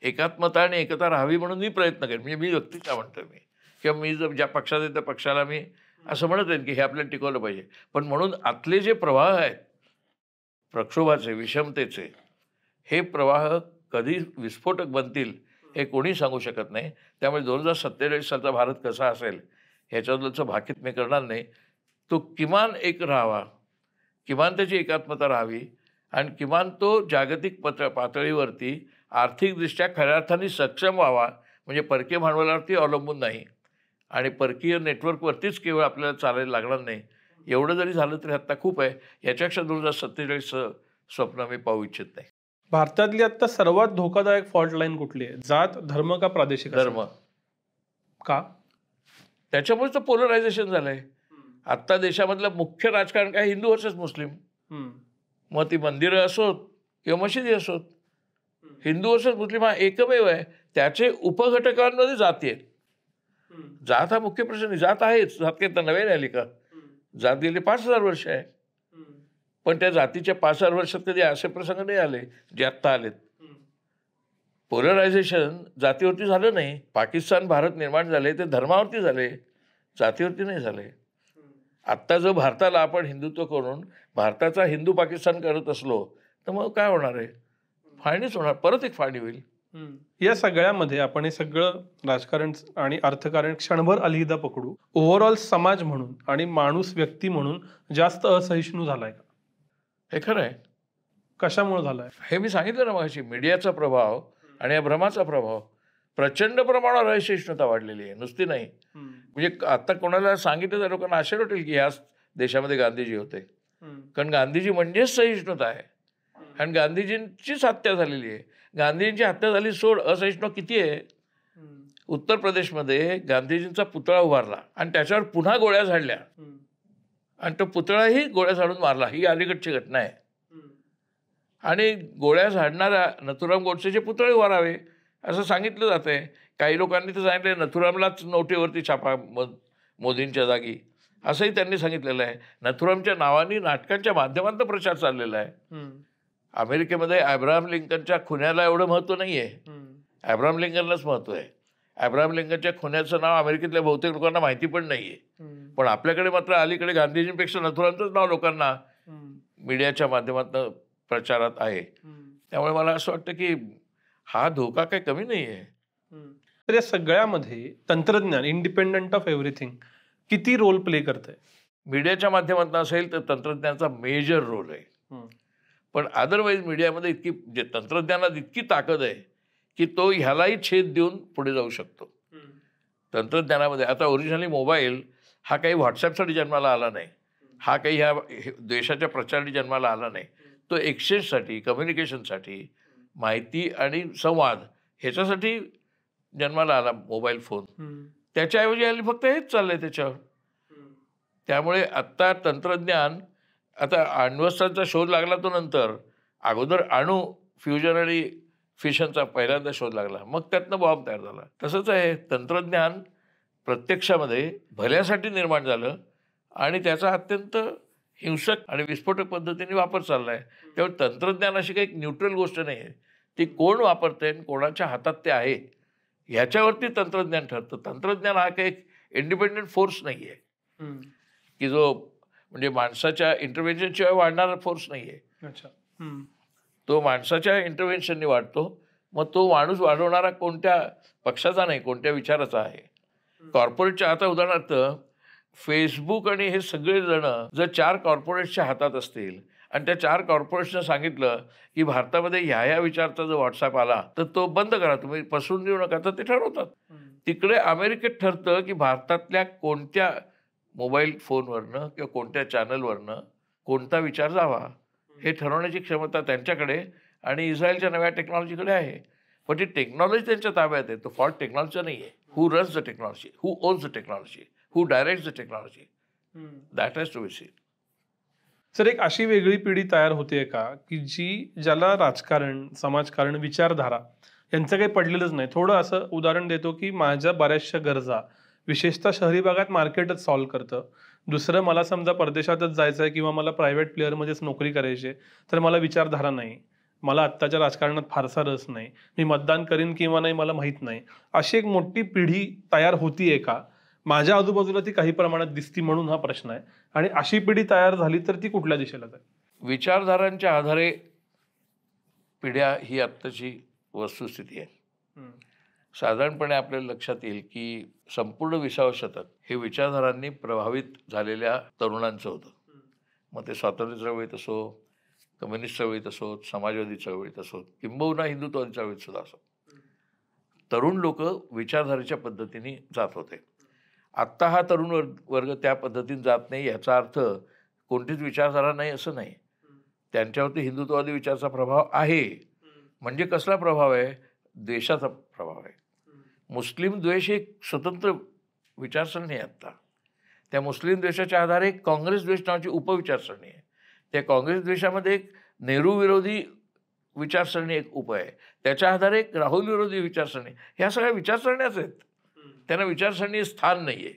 [SPEAKER 1] एकात्मता आणि एकता राहावी म्हणून मी प्रयत्न करेन. म्हणजे मी व्यक्तीचा म्हणतो मी, किंवा मी जर ज्या पक्षात आहे त्या पक्षाला मी असं म्हणत राहीन की हे आपल्याला टिकवलं पाहिजे. पण म्हणून आतले जे प्रवाह आहेत प्रक्षोभाचे, विषमतेचे, हे प्रवाह कधी विस्फोटक बनतील हे कोणी सांगू शकत नाही. त्यामुळे 2047 सालचा भारत कसा असेल ह्याच्याबद्दलचं भाकीत मी करणार नाही. तो किमान एक राहावा, किमान त्याची एकात्मता राहावी आणि किमान तो जागतिक पातळीवरती आर्थिकदृष्ट्या खऱ्या अर्थाने सक्षम व्हावा. म्हणजे परकीय भांडवलावरती अवलंबून नाही आणि परकीय नेटवर्कवरतीच केवळ आपल्याला चालायला लागणार नाही. एवढं जरी झालं तरी आत्ता खूप आहे. याच्यापेक्षा 2047 स्वप्न मी पाहू इच्छित नाही.
[SPEAKER 2] भारतातली आता सर्वात धोकादायक फॉल्ट लाईन कुठली आहे? जात, धर्म का प्रादेशिक?
[SPEAKER 1] धर्म. का? त्याच्यामुळेच तर पोलरायझेशन झालंय. आत्ता देशामधलं मुख्य राजकारण काय? हिंदू वर्सेस मुस्लिम. मग ती मंदिरं असोत किंवा मशिदी असोत, हिंदू वर्सेस मुस्लिम हा एकमेव आहे. त्याचे उपघटकांमध्ये जाती आहेत. जात हा मुख्य प्रश्न नाही. जात आहेच, जात काही तर नव्याने आली का? जात गेली 5,000 वर्ष आहे. पण त्या जातीच्या 5,000 वर्षात कधी असे प्रसंग नाही आले जे आत्ता आलेत. पोलरायझेशन जातीवरती झालं नाही. पाकिस्तान भारत निर्माण झाले ते धर्मावरती झाले, जातीवरती नाही झाले. आत्ता जर भारताला आपण हिंदुत्व करून भारताचा हिंदू पाकिस्तान करत असलो तर मग काय होणार आहे? फाळणीच होणार, परत एक फाळणी होईल.
[SPEAKER 2] या सगळ्यामध्ये आपण हे सगळं राजकारण आणि अर्थकारण क्षणभर अलहिदा पकडू. ओव्हरऑल समाज म्हणून आणि माणूस व्यक्ती म्हणून जास्त असहिष्णू झालाय का?
[SPEAKER 1] हे खरं आहे.
[SPEAKER 2] कशामुळे झालाय?
[SPEAKER 1] हे मी सांगितलं ना मगाशी, मीडियाचा प्रभाव आणि या भ्रमाचा प्रभाव. प्रचंड प्रमाणावर असहिष्णुता वाढलेली आहे, नुसती नाही. म्हणजे आता कोणाला सांगितलं तर लोकांना आश्चर्य वाटेल की याच देशामध्ये गांधीजी होते. कारण गांधीजी म्हणजेच सहिष्णुता आहे आणि गांधीजींचीच हत्या झालेली आहे. गांधीजींची हत्या झाली सोड, असहिष्णू किती आहे. उत्तर प्रदेशमध्ये गांधीजींचा पुतळा उभारला आणि त्याच्यावर पुन्हा गोळ्या झाडल्या आणि तो पुतळाही गोळ्या झाडून मारला. ही अलीकडची घटना आहे. आणि गोळ्या झाडणाऱ्या नथुराम गोडसेचे पुतळे उभारावे असं सांगितलं जात आहे. काही लोकांनी तर सांगितलं नथुरामलाच नोटेवरती छापा मोदींच्या जागी, असंही त्यांनी सांगितलेलं आहे. नथुरामच्या नावाने नाटकांच्या माध्यमातून प्रचार चाललेला आहे. अमेरिकेमध्ये अब्राहम लिंकनच्या खुन्याला एवढं महत्त्व नाही आहे, अब्राहम लिंकनलाच महत्त्व आहे. अब्राहम लिंकनच्या खुन्याचं नाव अमेरिकेतल्या बहुतेक लोकांना माहिती पण नाही आहे. पण आपल्याकडे मात्र अलीकडे गांधीजींपेक्षा नथुरामचंच नाव लोकांना मीडियाच्या माध्यमातून प्रचारात आहे. त्यामुळे मला असं वाटतं की हा धोका काही कमी नाही आहे.
[SPEAKER 2] तर या सगळ्यामध्ये तंत्रज्ञान इंडिपेंडंट ऑफ एव्हरीथिंग किती रोल प्ले करतंय?
[SPEAKER 1] मीडियाच्या माध्यमातून असेल तर तंत्रज्ञानाचा मेजर रोल आहे. पण अदरवाईज मीडियामध्ये इतकी जे तंत्रज्ञानात इतकी ताकद आहे की तो ह्यालाही छेद देऊन पुढे जाऊ शकतो. तंत्रज्ञानामध्ये आता ओरिजिनली मोबाईल हा काही व्हॉट्सॲपसाठी जन्माला आला नाही, हा काही ह्या देशाच्या प्रचारासाठी जन्माला आला नाही. तो एक्सचेंजसाठी, कम्युनिकेशनसाठी, माहिती आणि संवाद ह्याच्यासाठी जन्माला आला मोबाईल फोन. त्याच्याऐवजी हल्ली फक्त हेच चाललंय त्याच्यावर. त्यामुळे आत्ता तंत्रज्ञान, आता अण्वस्त्रांचा शोध लागला तो नंतर, अगोदर अणू फ्युजन आणि फिशनचा पहिल्यांदा शोध लागला, मग त्यातनं बॉम्ब तयार झाला. तसंच आहे, तंत्रज्ञान प्रत्यक्षामध्ये भल्यासाठी निर्माण झालं आणि त्याचा अत्यंत हिंसक आणि विस्फोटक पद्धतीने वापर चालला आहे. त्यामुळे तंत्रज्ञान अशी काही न्यूट्रल गोष्ट नाही आहे. ती कोण वापरते, कोणाच्या हातात ते आहे ह्याच्यावरती तंत्रज्ञान ठरतं. तंत्रज्ञान हा काही इंडिपेंडंट फोर्स नाही आहे की जो म्हणजे माणसाच्या इंटरव्हेन्शनशिवाय वाढणारा फोर्स नाही आहे. तो माणसाच्या इंटरव्हेन्शनने वाढतो. मग तो माणूस वाढवणारा कोणत्या पक्षाचा नाही, कोणत्या विचाराचा आहे. कॉर्पोरेटच्या, आता उदाहरणार्थ फेसबुक आणि हे सगळे जण जर 4 कॉर्पोरेट्सच्या हातात असतील आणि त्या 4 कॉर्पोरेट्सनं सांगितलं की भारतामध्ये ह्या विचारचा जो व्हॉट्सॲप आला तर तो बंद करा, तुम्ही पसरून देऊ नका, तर ते ठरवतात. तिकडे अमेरिकेत ठरतं की भारतातल्या कोणत्या मोबाईल फोनवरनं किंवा कोणत्या चॅनलवरनं कोणता विचार जावा हे ठरवण्याची क्षमता त्यांच्याकडे आणि इस्रायलच्या नव्या टेक्नॉलॉजीकडे आहे. पण ती टेक्नॉलॉजी त्यांच्या ताब्यात आहे. तो फॉल्ट टेक्नॉलॉजीचा नाही आहे. Who runs the technology, who owns the technology, who directs the technology, that has to be seen.
[SPEAKER 2] Sir, एक अशी वेगळी पिढी तयार होते का की ज्याला राजकारण, समाजकारण, विचारधारा यांचं काही पडलेलंच नाही? थोडं असं उदाहरण देतो की माझ्या बऱ्याचशा गरजा विशेषतः शहरी भागात मार्केटच सॉल्व्ह करतं. दुसरं, मला समजा परदेशातच जायचं आहे किंवा मला प्रायव्हेट प्लेअरमध्येच नोकरी करायची आहे, तर मला विचारधारा नाही, मला आत्ताच्या राजकारणात फारसा रस नाही, मी मतदान करीन किंवा नाही मला माहीत नाही, अशी एक मोठी पिढी तयार होतीये का? माझ्या आजूबाजूला ती काही प्रमाणात दिसती म्हणून हा प्रश्न आहे. आणि अशी पिढी तयार झाली तर ती कुठल्या दिशेला जाईल?
[SPEAKER 1] विचारधारांच्या आधारे पिढ्या ही आत्ताची वस्तुस्थिती आहे. साधारणपणे आपल्याला लक्षात येईल की संपूर्ण 20व्या शतक हे विचारधारांनी प्रभावित झालेल्या तरुणांचं होतं. मग ते स्वातंत्र्य चळवळीत असो, कम्युनिस्ट चळवळीत असोत, समाजवादी चळवळीत असोत, किंबहुना हिंदुत्ववादी चळवळीत सुद्धा असो, तरुण लोक विचारधारेच्या पद्धतीने जात होते. आत्ता हा तरुण वर्ग त्या पद्धतीने जात नाही. याचा अर्थ कोणतीच विचारधारा नाही असं नाही. त्यांच्यावरती हिंदुत्ववादी विचाराचा प्रभाव आहे. म्हणजे कसला प्रभाव आहे? द्वेषाचा प्रभाव आहे. मुस्लिम द्वेष एक स्वतंत्र विचारसरणी आहे. आत्ता त्या मुस्लिम द्वेषाच्या आधारे एक काँग्रेस द्वेष नावाची उपविचारसरणी आहे. त्या काँग्रेस द्वेषामध्ये एक नेहरू विरोधी विचारसरणी एक उप आहे. त्याच्या आधारे एक राहुल विरोधी विचारसरणी. ह्या सगळ्या विचारसरण्याच आहेत. त्यांना विचारसरणी स्थान नाही आहे.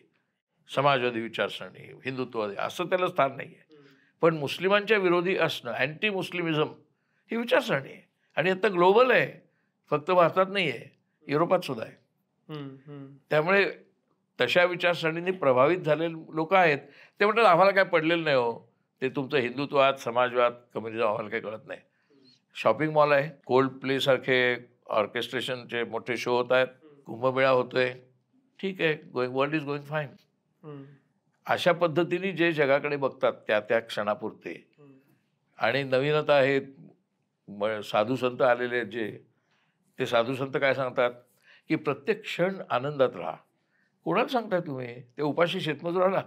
[SPEAKER 1] समाजवादी विचारसरणी, हिंदुत्ववादी असं त्याला स्थान नाही आहे. पण मुस्लिमांच्या विरोधी असणं, अँटी मुस्लिमिझम ही विचारसरणी आहे आणि आता ग्लोबल आहे. फक्त भारतात नाही आहे, युरोपात सुद्धा आहे. त्यामुळे तशा विचारसरणींनी प्रभावित झालेले लोक आहेत. ते म्हणतात आम्हाला काय पडलेलं नाही हो, ते तुमचं हिंदुत्ववाद, समाजवाद, कम्युनिझम आम्हाला काही कळत नाही. शॉपिंग मॉल आहे, कोल्ड प्ले सारखे ऑर्केस्ट्रेशनचे मोठे शो होत आहेत, कुंभमेळा होतोय, ठीक आहे, वर्ल्ड इज गोइंग फाईन. अशा पद्धतीने जे जगाकडे बघतात त्या त्या क्षणापुरते. आणि नवीनता आहेत, साधू संत आलेले आहेत जे, ते साधू संत काय सांगतात की प्रत्येक क्षण आनंदात राहा. कोणाला सांगताय तुम्ही? ते उपाशी शेतमजुराला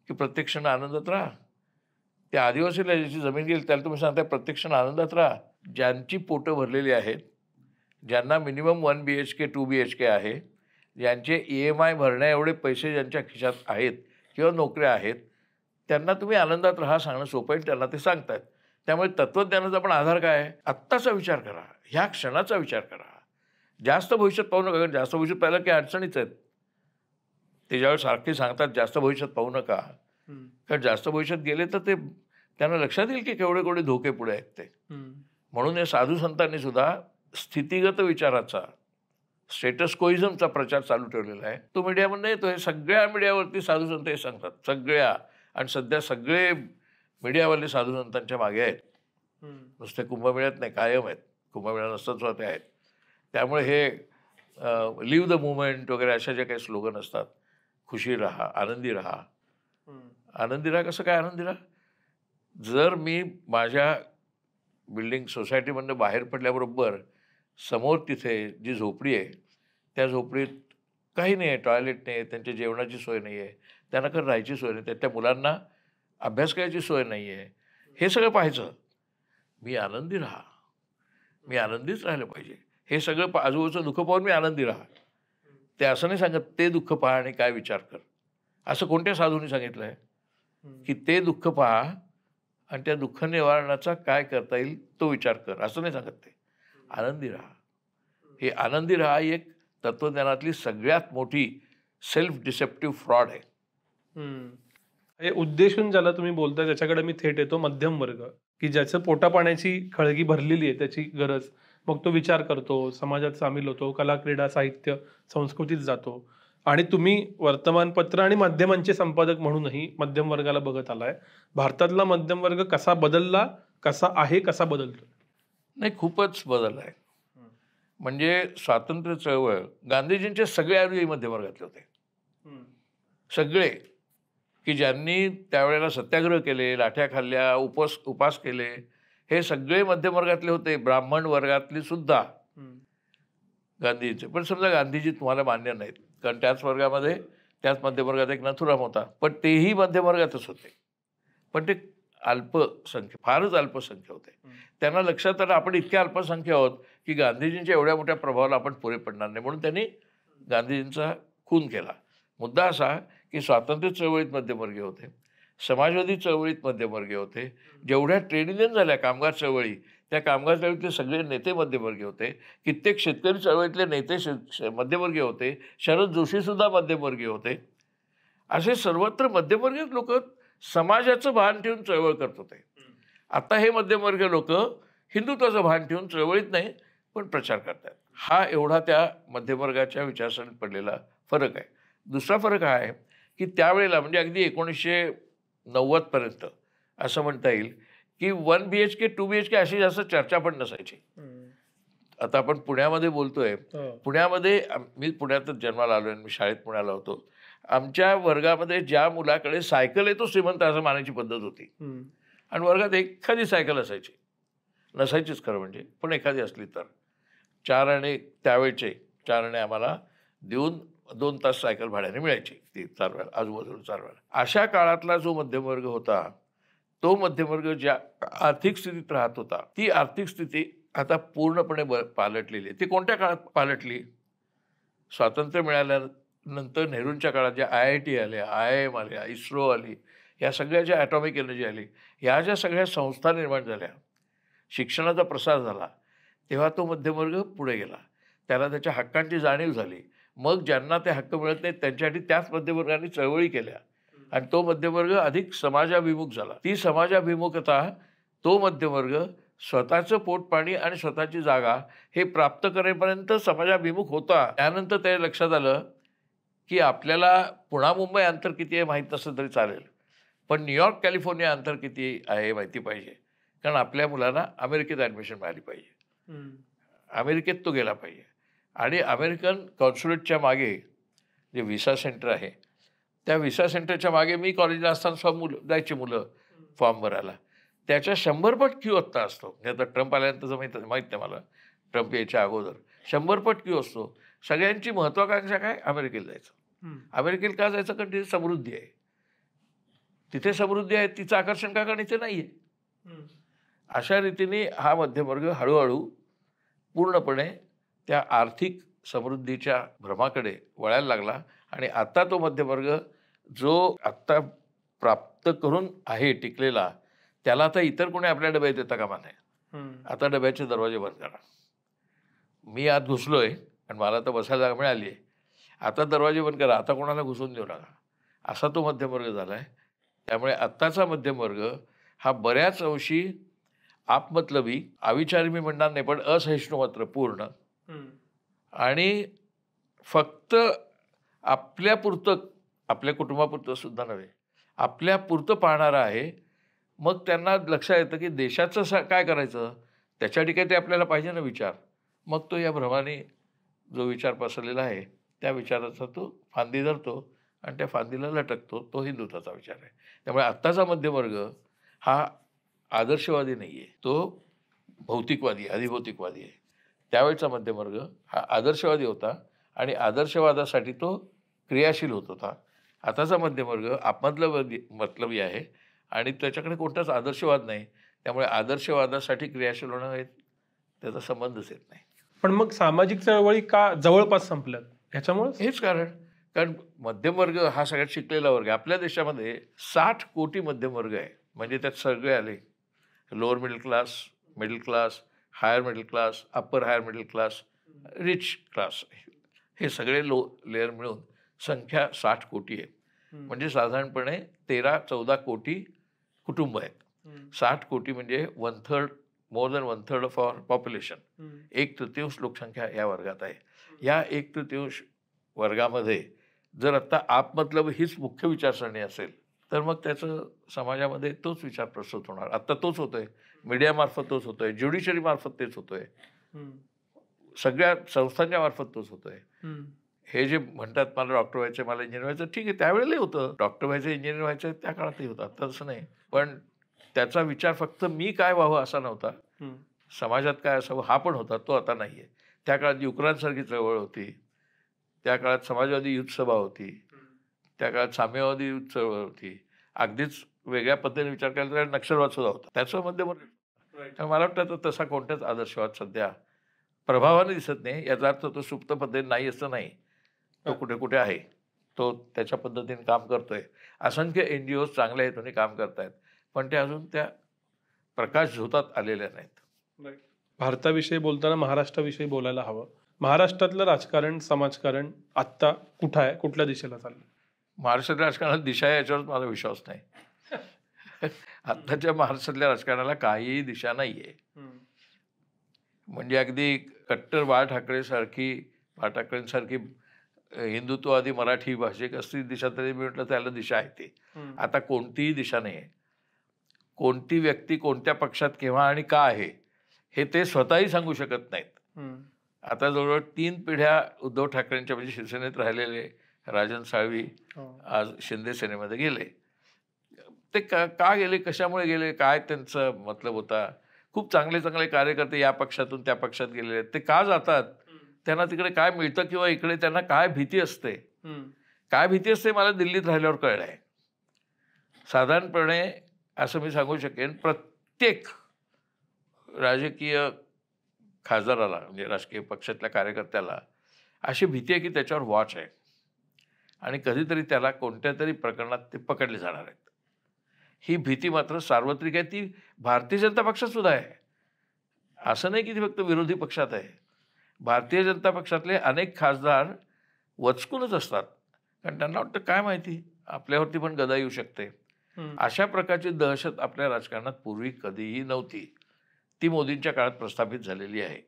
[SPEAKER 1] की प्रत्येक क्षण आनंदात राहा? त्या आदिवासीला ज्याची जमीन गेली त्याला तुम्ही सांगताय प्रत्येक क्षण आनंदात राहा? ज्यांची पोटं भरलेली आहेत, ज्यांना मिनिमम 1 BHK 2 BHK आहे, ज्यांचे EMI भरण्या एवढे पैसे ज्यांच्या खिशात आहेत किंवा नोकऱ्या आहेत, त्यांना तुम्ही आनंदात राहा सांगणं सोपं आहे. त्यांना ते सांगतायत. त्यामुळे तत्त्वज्ञानाचा पण आधार काय आहे? आत्ताचा विचार करा, ह्या क्षणाचा विचार करा. जास्त भविष्यात पाहू नका. जास्त भविष्यात पाहिलं की अडचणीच आहेत. ते ज्यावेळेस सारखे सांगतात जास्त भविष्यात पाहू नका, कारण जास्त भविष्यात गेले तर ते त्यांना लक्षात येईल की केवढे केवढे धोके पुढे आहेत ते. म्हणून या साधू संतांनी सुद्धा स्थितीगत विचाराचा, स्टेटस कोइझमचा प्रचार चालू ठेवलेला आहे. तो मीडियामध्ये येतो. हे सगळ्या मीडियावरती साधू संत हे सांगतात, सगळ्या. आणि सध्या सगळे मीडियावाले साधू संतांच्या मागे आहेत. नुसते कुंभमेळ्यात नाही, कायम आहेत. कुंभमेळा नसताच ते आहेत. त्यामुळे हे लिव्ह द मुवमेंट वगैरे अशा ज्या काही स्लोगन असतात, खुशी राहा, आनंदी राहा. आनंदी राहा कसं काय आनंदी राहा? जर मी माझ्या बिल्डिंग सोसायटीमधनं बाहेर पडल्याबरोबर समोर तिथे जी झोपडी आहे त्या झोपडीत काही नाही आहे, टॉयलेट नाही आहे, त्यांच्या जेवणाची सोय नाही आहे, त्यांना खरं राहायची सोय नाही, त्या मुलांना अभ्यास करायची सोय नाही आहे, हे सगळं पाहायचं. मी आनंदी राहा. मी आनंदीच राहिलं पाहिजे. हे सगळं आजूबाजूचं दुःख पाहून मी आनंदी राहा. ते असं नाही सांगत ते दुःख पहा आणि काय विचार कर. असं कोणत्या साधूंनी सांगितलं आहे की ते दुःख पहा आणि त्या दुःख निवारणाचा काय करता येईल तो विचार कर, असं नाही सांगत ते. आनंदी राहा. हे आनंदी राहा ही एक तत्वज्ञानातली सगळ्यात मोठी सेल्फ डिसेप्टिव्ह फ्रॉड आहे.
[SPEAKER 2] हे उद्देशून ज्याला तुम्ही बोलताय त्याच्याकडे मी थेट येतो, मध्यम वर्ग, की ज्याचं पोटापाण्याची खळगी भरलेली आहे त्याची गरज, मग तो विचार करतो, समाजात सामील होतो, कला क्रीडा साहित्य संस्कृतीत जातो. आणि तुम्ही वर्तमानपत्र आणि माध्यमांचे संपादक म्हणूनही मध्यम वर्गाला बघत आलाय. भारतातला मध्यम वर्ग कसा बदलला, कसा आहे, कसा बदलतो?
[SPEAKER 1] नाही, खूपच बदल आहे. म्हणजे स्वातंत्र्य चळवळ गांधीजींचे सगळे आरोग्य मध्यमवर्गातले होते. सगळे की ज्यांनी त्यावेळेला सत्याग्रह केले, लाठ्या खाल्ल्या, उपास केले, हे सगळे मध्यमवर्गातले होते. ब्राह्मण वर्गातली सुद्धा गांधीजींचे. पण समजा गांधीजी तुम्हाला मान्य नाहीत, कारण त्याच वर्गामध्ये त्याच मध्यमवर्गात एक नथुराम होता, पण तेही मध्यमवर्गातच होते. पण ते अल्पसंख्य, फारच अल्पसंख्य होते. त्यांना लक्षात आलं आपण इतके अल्पसंख्य आहोत की गांधीजींच्या एवढ्या मोठ्या प्रभावाला आपण पुरे पडणार नाही, म्हणून त्यांनी गांधीजींचा खून केला. मुद्दा असा की स्वातंत्र्य चळवळीत मध्यमवर्गीय होते, समाजवादी चळवळीत मध्यमवर्गीय होते, जेवढ्या ट्रेड युनियन झाल्या कामगार चळवळी, त्या कामगार चळवळीतले सगळे नेते मध्यमवर्गीय होते. कित्येक शेतकरी चळवळीतले नेते मध्यमवर्गीय होते. शरद जोशीसुद्धा मध्यमवर्गीय होते. असे सर्वत्र मध्यमवर्गीय लोक समाजाचं भान ठेवून चळवळ करत होते. आता हे मध्यमवर्गीय लोक हिंदुत्वाचं भान ठेवून चळवळीत नाही पण प्रचार करतात. हा एवढा त्या मध्यमवर्गाच्या विचारसरणीत पडलेला फरक आहे. दुसरा फरक हा आहे की त्यावेळेला म्हणजे अगदी 1990 पर्यंत असं म्हणता येईल की 1 BHK 2 BHK अशी जास्त चर्चा पण नसायची. आता आपण पुण्यामध्ये बोलतोय, पुण्यामध्ये मी पुण्यातच जन्माला आलोय, मी शाळेत पुण्याला होतो. आमच्या वर्गामध्ये ज्या मुलाकडे सायकल आहे तो श्रीमंत असं मानायची पद्धत होती. आणि वर्गात एखादी सायकल असायची, नसायचीच खरं म्हणजे, पण एखादी असली तर 4 आणे त्यावेळचे 4 आणे आम्हाला देऊन 2 तास सायकल भाड्याने मिळायची ती चालवायला, आजूबाजूला चालवायला. अशा काळातला जो मध्यमवर्ग होता, तो मध्यमवर्ग ज्या आर्थिक स्थितीत राहत होता, ती आर्थिक स्थिती आता पूर्णपणे पालटलेली आहे. ती कोणत्या काळात पालटली? स्वातंत्र्य मिळाल्यानंतर नेहरूंच्या काळात ज्या IIT आल्या, IIM आल्या, इस्रो आली, या सगळ्या ज्या ॲटॉमिक एनर्जी आली, ह्या ज्या सगळ्या संस्था निर्माण झाल्या, शिक्षणाचा प्रसार झाला, तेव्हा तो मध्यमवर्ग पुढे गेला. त्याला त्याच्या हक्कांची जाणीव झाली. मग ज्यांना ते हक्क मिळत नाहीत त्यांच्यासाठी त्याच मध्यमवर्गाने चळवळी केल्या आणि तो मध्यमवर्ग अधिक समाजाभिमुख झाला. ती समाजाभिमुखता, तो मध्यमवर्ग स्वतःचं पोटपाणी आणि स्वतःची जागा हे प्राप्त करेपर्यंत समाजाभिमुख होता. त्यानंतर त्या लक्षात आलं की आपल्याला पुणा मुंबई अंतर किती आहे माहीत नसलं तरी चालेल, पण न्यूयॉर्क कॅलिफोर्निया अंतर किती आहे माहिती पाहिजे, कारण आपल्या मुलांना अमेरिकेत ॲडमिशन मिळाली पाहिजे, अमेरिकेत तो गेला पाहिजे. आणि अमेरिकन कॉन्सुलेटच्या मागे जे व्हिसा सेंटर आहे, त्या व्हिसा सेंटरच्या मागे मी कॉलेजला असताना जायची मुलं फॉर्म भरायला. त्याच्या 100 पट क्यू आत्ता असतो. आता ट्रम्प आल्यानंतर माहीत नाही मला, ट्रम्प यायच्या अगोदर 100 पट क्यू असतो. सगळ्यांची महत्त्वाकांक्षा काय? अमेरिकेला जायचं. अमेरिकेला का जायचं? कारण तिथे समृद्धी आहे. तिथे समृद्धी आहे, तिचं आकर्षण का? कारण इथे नाही आहे. अशा रीतीने हा मध्यमवर्ग हळूहळू पूर्णपणे त्या आर्थिक समृद्धीच्या भ्रमाकडे वळायला लागला. आणि आता तो मध्यमवर्ग जो आत्ता प्राप्त करून आहे टिकलेला, त्याला आता इतर कोणी आपल्या डब्यात येता कामा नये. आता डब्याचे दरवाजे बंद करा. मी आत घुसलोय आणि मला आता बसायला जागा मिळाली आहे, आता दरवाजे बंद करा, आता कोणाला घुसून देऊ नका, असा तो मध्यमवर्ग झाला आहे. त्यामुळे आत्ताचा मध्यमवर्ग हा बऱ्याच अंशी आपमतलबी, अविचारी मी म्हणणार नाही, पण असहिष्णू मात्र पूर्ण, आणि फक्त आपल्यापुरतं, आपल्या कुटुंबापुरतं सुद्धा नव्हे, आपल्यापुरतं पाहणारा आहे. मग त्यांना लक्षात येतं की देशाचं काय करायचं, त्याच्यासाठी काही ते आपल्याला पाहिजे ना विचार. मग तो या भ्रमाने जो विचार पसरलेला आहे त्या विचाराचा तो फांदी धरतो आणि त्या फांदीला लटकतो. तो हिंदुत्वाचा विचार आहे. त्यामुळे आत्ताचा मध्यमवर्ग हा आदर्शवादी नाही आहे, तो भौतिकवादी, अधिभौतिकवादी आहे. त्यावेळचा मध्यमवर्ग हा आदर्शवादी होता आणि आदर्शवादासाठी तो क्रियाशील होत होता. आताचा मध्यमवर्ग मतलबी आहे आणि त्याच्याकडे कोणताच आदर्शवाद नाही. त्यामुळे आदर्शवादासाठी क्रियाशील होणं हे त्याचा संबंधच येत नाही.
[SPEAKER 2] पण मग सामाजिक चळवळी का जवळपास संपल्यात ह्याच्यामुळे?
[SPEAKER 1] हेच कारण मध्यम वर्ग हा सगळ्यात शिकलेला वर्ग आहे. आपल्या देशामध्ये 60 कोटी मध्यम वर्ग आहे. म्हणजे त्यात सगळे आले, lower middle class, higher middle class, upper higher middle class, rich class, हे सगळे लेअर मिळून संख्या 60 कोटी आहे. म्हणजे साधारणपणे 13-14 कोटी कुटुंब आहेत. 60 कोटी म्हणजे 1/3, more than 1/3 of our population. 1/3 लोकसंख्या या वर्गात आहे. या 1/3 वर्गामध्ये जर आत्ता आपमतलब हीच मुख्य विचारसरणी असेल तर मग त्याचं समाजामध्ये तोच विचार प्रस्तुत होणार. आत्ता तोच होतोय, मीडियामार्फत तोच होतोय, ज्युडिशरी मार्फत तेच होतोय, सगळ्या संस्थांच्या मार्फत तोच होतोय. हे जे म्हणतात मला डॉक्टर व्हायचं, मला इंजिनियर व्हायचं, ठीक आहे, त्यावेळेलाही होतं. डॉक्टर व्हायचं, इंजिनियर व्हायचं त्या काळातही होतं, आता तसं नाही. पण त्याचा विचार फक्त मी काय व्हावं असा नव्हता, समाजात काय असावं हा पण होता. तो आता नाही आहे. त्या काळात युक्रांसारखी चळवळ होती, त्या काळात समाजवादी युथ सभा होती, त्या काळात साम्यवादी युथ चळवळ होती. अगदीच वेगळ्या पद्धतीने विचार केला तर नक्षलवाद सुद्धा होता. त्याचं मध्यवर्ग. मला वाटतं तर तसा कोणताच आदर्शवाद सध्या प्रभावाने दिसत नाही. याचा अर्थ तो सुप्त पद्धतीने नाही असं नाही, तो कुठे कुठे आहे, तो त्याच्या पद्धतीने काम करतोय. असंख्य NGOs चांगल्या हेतूने काम करतायत, पण ते अजून त्या प्रकाश झोतात आलेल्या नाहीत.
[SPEAKER 2] भारताविषयी बोलताना महाराष्ट्राविषयी बोलायला हवं. महाराष्ट्रातलं राजकारण, समाजकारण आत्ता कुठं आहे, कुठल्या दिशेला चाललं?
[SPEAKER 1] महाराष्ट्रातल्या राजकारणाला दिशा आहे याच्यावर माझा विश्वास नाही. आत्ताच्या महाराष्ट्रातल्या राजकारणाला काहीही दिशा नाही आहे. म्हणजे अगदी कट्टर बाळ ठाकरेंसारखी हिंदुत्ववादी मराठी भाषिक असली दिशा तरी मी म्हटलं त्याला दिशा आहे. ती आता कोणतीही दिशा नाही आहे. कोणती व्यक्ती कोणत्या पक्षात केव्हा आणि का आहे हे ते स्वतःही सांगू शकत नाहीत. आता जवळजवळ 3 पिढ्या उद्धव ठाकरेंच्या म्हणजे शिवसेनेत राहिलेले राजन साळवी आज शिंदे सेनेमध्ये गेले. ते का गेले, कशामुळे गेले, काय त्यांचं मतलब होता? खूप चांगले चांगले कार्यकर्ते या पक्षातून त्या पक्षात गेलेले आहेत. ते का जातात? त्यांना तिकडे काय मिळतं किंवा इकडे त्यांना काय भीती असते? काय भीती असते मला दिल्लीत राहिल्यावर कळलं आहे. साधारणपणे असं मी सांगू शकेन, प्रत्येक राजकीय खासदाराला म्हणजे राजकीय पक्षातल्या कार्यकर्त्याला अशी भीती आहे की त्याच्यावर वॉच आहे आणि कधीतरी त्याला कोणत्या तरी प्रकरणात ते पकडले जाणार आहेत. ही भीती मात्र सार्वत्रिक आहे. ती भारतीय जनता पक्षात सुद्धा आहे. असं नाही की ती फक्त विरोधी पक्षात आहे. भारतीय जनता पक्षातले अनेक खासदार वचकूनच असतात, कारण त्यांना वाटतं काय माहिती आपल्यावरती पण गदा येऊ शकते. अशा प्रकारची दहशत आपल्या राजकारणात पूर्वी कधीही नव्हती. ती मोदींच्या काळात प्रस्थापित झालेली आहे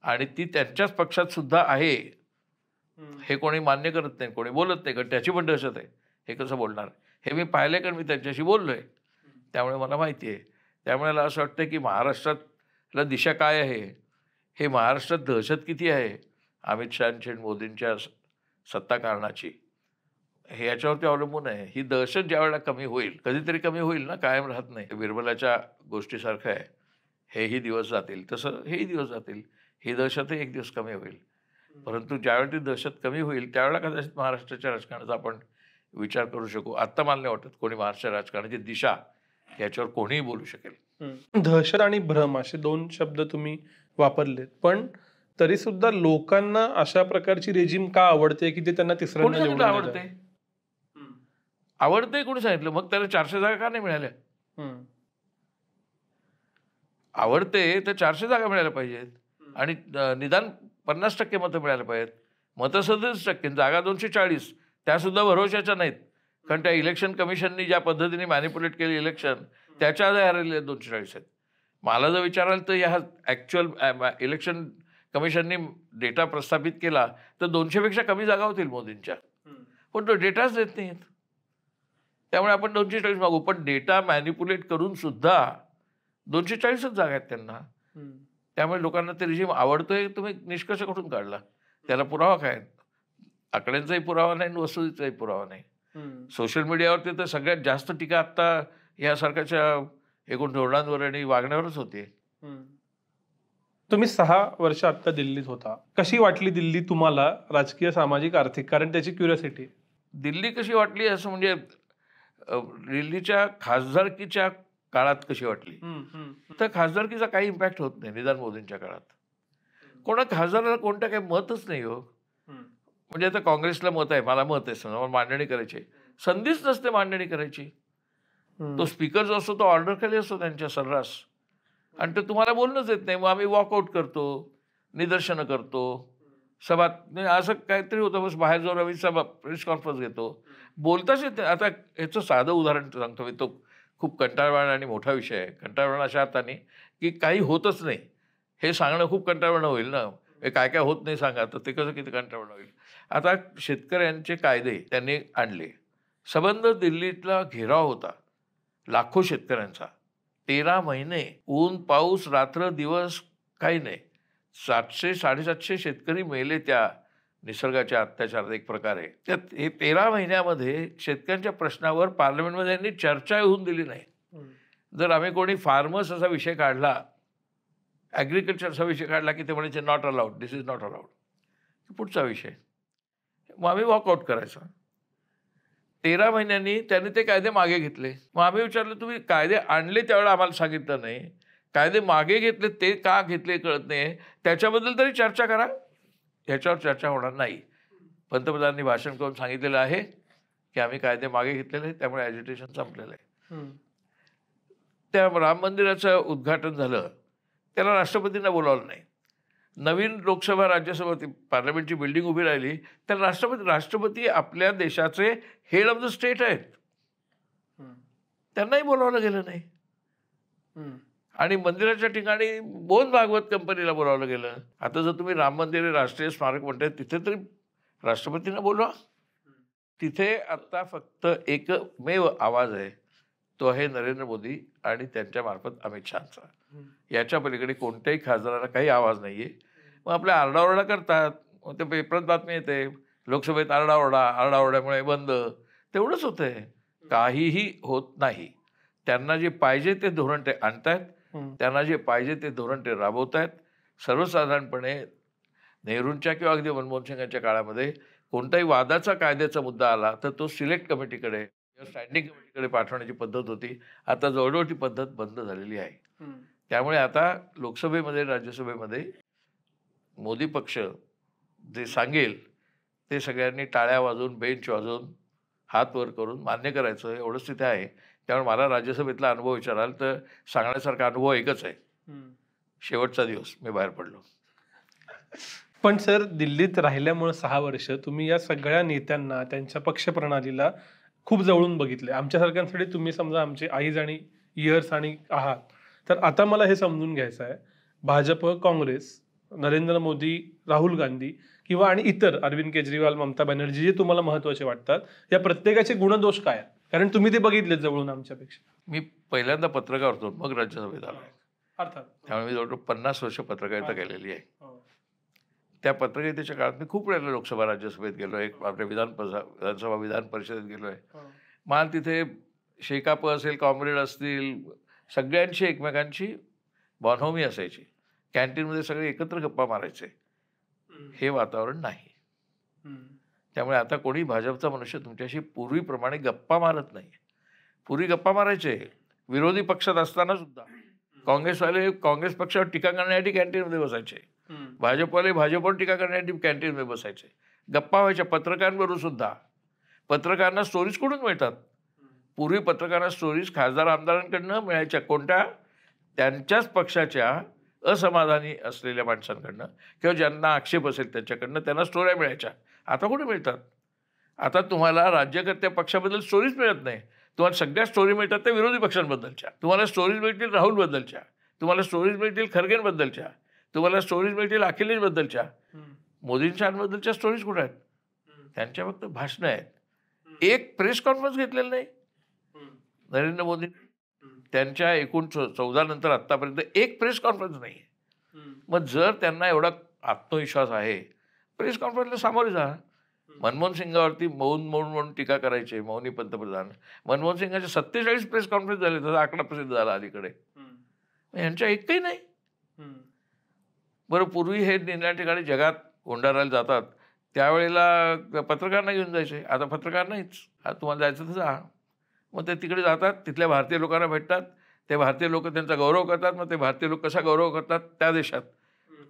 [SPEAKER 1] आणि ती त्यांच्याच पक्षात सुद्धा आहे. हे कोणी मान्य करत नाही, कोणी बोलत नाही, कारण त्याची पण दहशत आहे. हे कसं बोलणार हे मी पाहिलंय, कारण मी त्यांच्याशी बोललोय, त्यामुळे मला माहिती आहे. त्यामुळे मला असं वाटतं की महाराष्ट्रातला दिशा काय आहे, हे महाराष्ट्रात दहशत किती आहे अमित शहांची मोदींच्या सत्ता कारणाची, हे याच्यावरती अवलंबून आहे. ही दहशत ज्या वेळेला कमी होईल, कधीतरी कमी होईल ना, कायम राहत नाही. बिरबलाच्या गोष्टीसारखं आहे, हेही दिवस जातील तसं हेही दिवस जातील. ही दहशतही एक दिवस कमी होईल. परंतु ज्यावेळी ती दहशत कमी होईल त्यावेळेला कदाचित महाराष्ट्राच्या राजकारणाचा आपण विचार करू शकू. आत्ता मला नाही वाटत कोणी महाराष्ट्र राजकारणाची दिशा याच्यावर कोणीही बोलू शकेल.
[SPEAKER 2] दहशत आणि भ्रम असे 2 शब्द तुम्ही वापरलेत, पण तरी सुद्धा लोकांना अशा प्रकारची रेजिम का आवडते की ते त्यांना तिसऱ्यांदा निवडून
[SPEAKER 1] आवडते? आवडते कोणी सांगितलं? मग त्याला 400 जागा का नाही मिळाल्या? आवडते तर 400 जागा मिळायला पाहिजेत आणि निदान 50% मतं मिळायला पाहिजेत. मतं 37%, जागा 240, त्यासुद्धा भरोशाच्या नाहीत, कारण त्या इलेक्शन कमिशननी ज्या पद्धतीने मॅनिप्युलेट केली इलेक्शन त्याच्या आधारे 240 आहेत. मला जर विचाराल तर या ॲक्च्युअल इलेक्शन कमिशननी डेटा प्रस्थापित केला तर 200पेक्षा कमी जागा होतील मोदींच्या, पण तो डेटाच देत नाहीत. त्यामुळे आपण 240 मागू, पण डेटा मॅनिप्युलेट करून सुद्धा 240च जागा आहेत त्यांना. त्यामुळे लोकांना ते रिजिम आवडतोय. तुम्ही निष्कर्ष कुठून काढला? त्याला पुरावा काय? आकड्यांचाही पुरावा नाही, वस्तुस्थितीचाही पुरावा नाही. सोशल मीडियावरती तर सगळ्यात जास्त टीका आत्ता या सरकारच्या एकूण धोरणांवर आणि वागण्यावरच होते.
[SPEAKER 2] तुम्ही 6 वर्ष आत्ता दिल्लीत होता, कशी वाटली दिल्ली तुम्हाला, राजकीय, सामाजिक, आर्थिक? कारण त्याची क्युरिओसिटी.
[SPEAKER 1] दिल्ली कशी वाटली असं म्हणजे दिल्लीच्या खासदारकीच्या काळात कशी वाटली. तर खासदारकीचा काही इम्पॅक्ट होत नाही निदान मोदींच्या काळात. कोणा खासदाराला कोणतं काही मतच नाही हो. म्हणजे आता काँग्रेसला मत आहे, मला मत आहे, समजा मला मांडणी करायची, संधीच नसते मांडणी करायची. तो स्पीकर जो असतो तो ऑर्डर खाली असतो त्यांच्या सर्रास, आणि तो तुम्हाला बोलणंच देत नाही. मग आम्ही वॉकआउट करतो, निदर्शनं करतो, सभा असं काहीतरी होतं, बस बाहेर जाऊन आम्ही सभा प्रेस कॉन्फरन्स घेतो, बोलताच येत नाही. आता ह्याचं साधं उदाहरण सांगतो मी, तो खूप कंटाळवाणा आणि मोठा विषय आहे. कंटाळवाणा अशा अर्थाने की काही होतच नाही हे सांगणं खूप कंटाळवाणं होईल ना. हे काय काय होत नाही सांगा, तर ते कसं किती कंटाळवाणं होईल. आता शेतकऱ्यांचे कायदे त्यांनी आणले, संबंध दिल्लीतला घेराव होता लाखो शेतकऱ्यांचा, 13 महिने ऊन पाऊस रात्र दिवस काही नाही, 700-750 शेतकरी मेले त्या निसर्गाच्या अत्याचारात एक प्रकारे. त्यात हे 13 महिन्यामध्ये शेतकऱ्यांच्या प्रश्नावर पार्लमेंटमध्ये यांनी चर्चा होऊन दिली नाही. जर आम्ही कोणी फार्मर्स असा विषय काढला, ॲग्रिकल्चरचा विषय काढला, की ते म्हणायचे not allowed, this is not allowed, पुढचा विषय, मग आम्ही वॉकआउट करायचा. 13 महिन्यांनी त्यांनी ते कायदे मागे घेतले. मग आम्ही विचारलं, तुम्ही कायदे आणले त्यावेळेला आम्हाला सांगितलं नाही, कायदे मागे घेतले ते का घेतले कळत नाही, त्याच्याबद्दल तरी चर्चा करा. ह्याच्यावर चर्चा होणार नाही. पंतप्रधानांनी भाषण करून सांगितलेलं आहे की आम्ही कायदे मागे घेतलेले आहेत, त्यामुळे ॲजिटेशन संपलेलं आहे. त्या राम मंदिराचं उद्घाटन झालं, त्याला राष्ट्रपतींना बोलावलं नाही. नवीन लोकसभा राज्यसभा पार्लमेंटची बिल्डिंग उभी राहिली, तर राष्ट्रपती आपल्या देशाचे हेड ऑफ द स्टेट आहेत, त्यांनाही बोलावलं गेलं नाही. आणि मंदिराच्या ठिकाणी मोहन भागवत कंपनीला बोलावलं गेलं. आता जर तुम्ही राम मंदिर राष्ट्रीय स्मारक म्हणताय, तिथे तरी राष्ट्रपतींना बोलवा. तिथे आता फक्त एकमेव आवाज आहे, तो आहे नरेंद्र मोदी आणि त्यांच्या मार्फत अमित शहाचा. याच्या पलीकडे कोणत्याही खासदाराला काही आवाज नाहीये. मग आपल्या आरडाओरडा करतात, मग ते पेपरात बातमी येते, लोकसभेत आरडाओरड्यामुळे बंद, तेवढंच होतंय, काहीही होत नाही. त्यांना जे पाहिजे ते धोरण ते आणतायत, त्यांना जे पाहिजे ते धोरण ते राबवतायत. सर्वसाधारणपणे नेहरूंच्या किंवा अगदी मनमोहन सिंगांच्या काळामध्ये कोणताही वादाचा कायद्याचा मुद्दा आला तर तो सिलेक्ट कमिटीकडे किंवा स्टँडिंग कमिटीकडे पाठवण्याची पद्धत होती. आता जवळजवळ ती पद्धत बंद झालेली आहे. त्यामुळे आता लोकसभेमध्ये राज्यसभेमध्ये मोदी पक्ष जे सांगेल ते सगळ्यांनी टाळ्या वाजवून, बेंच वाजवून, हात वर करून मान्य करायचं, एवढंच तिथे आहे. त्यामुळे मला राज्यसभेतला अनुभव विचाराल तर सांगण्यासारखा अनुभव एकच आहे, शेवटचा दिवस मी बाहेर पडलो.
[SPEAKER 2] पण सर, दिल्लीत राहिल्यामुळे 6 वर्ष तुम्ही या सगळ्या नेत्यांना, त्यांच्या पक्षप्रणालीला खूप जवळून बघितले. आमच्यासारख्यांसाठी तुम्ही समजा आमचे आईज आणि इयर्स आणि आहात. तर आता मला हे समजून घ्यायचं आहे, भाजप, काँग्रेस, नरेंद्र मोदी, राहुल गांधी किंवा आणि इतर अरविंद केजरीवाल, ममता बॅनर्जी, जे तुम्हाला महत्वाचे वाटतात, या प्रत्येकाचे गुणदोष काय आहेत? कारण तुम्ही ते बघितले जवळून आमच्यापेक्षा.
[SPEAKER 1] मी पहिल्यांदा पत्रकार होतो, मग राज्यसभेत आलो.
[SPEAKER 2] अर्थात.
[SPEAKER 1] त्यामुळे मी जवळजवळ 50 वर्ष पत्रकारिता केलेली आहे. त्या पत्रकारितेच्या काळात मी खूप वेळेला लोकसभा राज्यसभेत गेलोय, आपल्या विधानसभा विधान परिषदेत गेलोय. मला तिथे शेकाप असेल, कॉम्रेड असतील, सगळ्यांची एकमेकांची बॉनहोमी असायची. कॅन्टीनमध्ये सगळे एकत्र गप्पा मारायचे. हे वातावरण नाही. त्यामुळे आता कोणी भाजपचा मनुष्य तुमच्याशी पूर्वीप्रमाणे गप्पा मारत नाही. पूर्वी गप्पा मारायचे विरोधी पक्षात असताना सुद्धा. काँग्रेसवाले काँग्रेस पक्षावर टीका करण्यासाठी कॅन्टीनमध्ये बसायचे, भाजपवाले भाजपवर टीका करण्यासाठी कॅन्टीनमध्ये बसायचे, गप्पा व्हायच्या. पत्रकारांबरोबर सुद्धा. पत्रकारांना स्टोरीज कुठून मिळतात? पूर्वी पत्रकारांना स्टोरीज खासदार आमदारांकडनं मिळायच्या, कोणत्या? त्यांच्याच पक्षाच्या असमाधानी असलेल्या माणसांकडनं किंवा ज्यांना आक्षेप असेल त्याच्याकडनं त्यांना स्टोऱ्या मिळायच्या. आता कुठे मिळतात? आता तुम्हाला राज्यकर्त्या पक्षाबद्दल स्टोरीज मिळत नाही. तुम्हाला सगळ्या स्टोरी मिळतात त्या विरोधी पक्षांबद्दलच्या. तुम्हाला स्टोरीज मिळतील राहुलबद्दलच्या, तुम्हाला स्टोरीज मिळतील खरगेंबद्दलच्या, तुम्हाला स्टोरीज मिळतील अखिलेशबद्दलच्या. मोदींच्याबद्दलच्या स्टोरीज कुठे आहेत? त्यांच्या फक्त भाषणं आहेत. एक प्रेस कॉन्फरन्स घेतलेलं नाही नरेंद्र मोदी. त्यांच्या एकूण 14 नंतर आत्तापर्यंत एक प्रेस कॉन्फरन्स नाही. मग जर त्यांना एवढा आत्मविश्वास आहे, प्रेस कॉन्फरन्सला सामोरे जा. मनमोहन सिंगावरती मौन टीका करायचे मौनी पंतप्रधान. मनमोहन सिंगाचे 47 प्रेस कॉन्फरन्स झाले, त्याचा आकडा प्रसिद्ध झाला अलीकडे. यांच्या एकही नाही. बरं, पूर्वी हे निरनिराळ्या ठिकाणी जगात भंडाराला जातात, त्यावेळेला पत्रकारांना घेऊन जायचे. आता पत्रकार नाहीच. तुम्हाला जायचं तर जा. मग ते तिकडे जातात, तिथल्या भारतीय लोकांना भेटतात, ते भारतीय लोक त्यांचा गौरव करतात, मग ते भारतीय लोक कसा गौरव करतात त्या देशात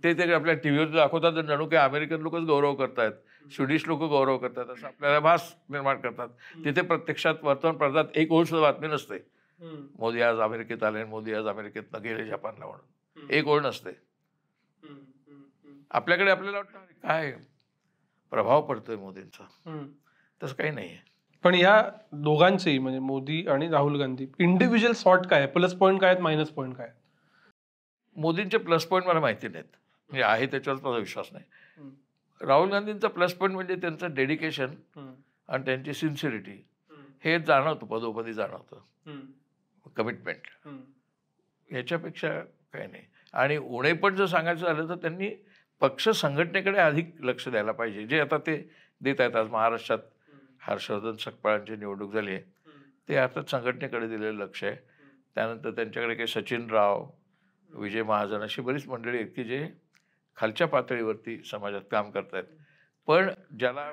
[SPEAKER 1] ते आपल्या टीव्हीवर दाखवतात आणि जणू काही अमेरिकन लोकच गौरव करतायत, स्वीडिश लोक गौरव करतात असं आपल्याला भास निर्माण करतात. तिथे प्रत्यक्षात वर्तमानपत्रात एक ओळ सुद्धा बातमी नसते, मोदी आज अमेरिकेत आले, मोदी आज अमेरिकेतनं गेले जपानला म्हणून एक ओळ नसते. आपल्याकडे आपल्याला वाटतं काय प्रभाव पडतोय मोदींचा, तसं काही नाहीये.
[SPEAKER 2] पण या दोघांचेही म्हणजे मोदी आणि राहुल गांधी इंडिव्हिज्युअल सॉर्ट काय आहे, प्लस पॉईंट काय आहेत, मायनस पॉईंट काय आहेत?
[SPEAKER 1] मोदींचे प्लस पॉईंट मला माहिती नाहीत, म्हणजे आहे त्याच्यावर माझा विश्वास नाही. राहुल गांधींचा प्लस पॉईंट म्हणजे त्यांचं डेडिकेशन आणि त्यांची सिन्सिरिटी, हे जाणवतं, पदोपदी जाणवतं, कमिटमेंट, याच्यापेक्षा काही नाही. आणि उणे पण जर सांगायचं झालं तर त्यांनी पक्ष संघटनेकडे अधिक लक्ष द्यायला पाहिजे, जे आता ते देत आहेत. आज महाराष्ट्रात हर्षवर्धन सकपाळांची निवडणूक झाली आहे, ते आता संघटनेकडे दिलेलं लक्ष आहे. त्यानंतर त्यांच्याकडे काही सचिन राव, विजय महाजन अशी बरीच मंडळी आहेत की जे खालच्या पातळीवरती समाजात काम करत आहेत, पण ज्याला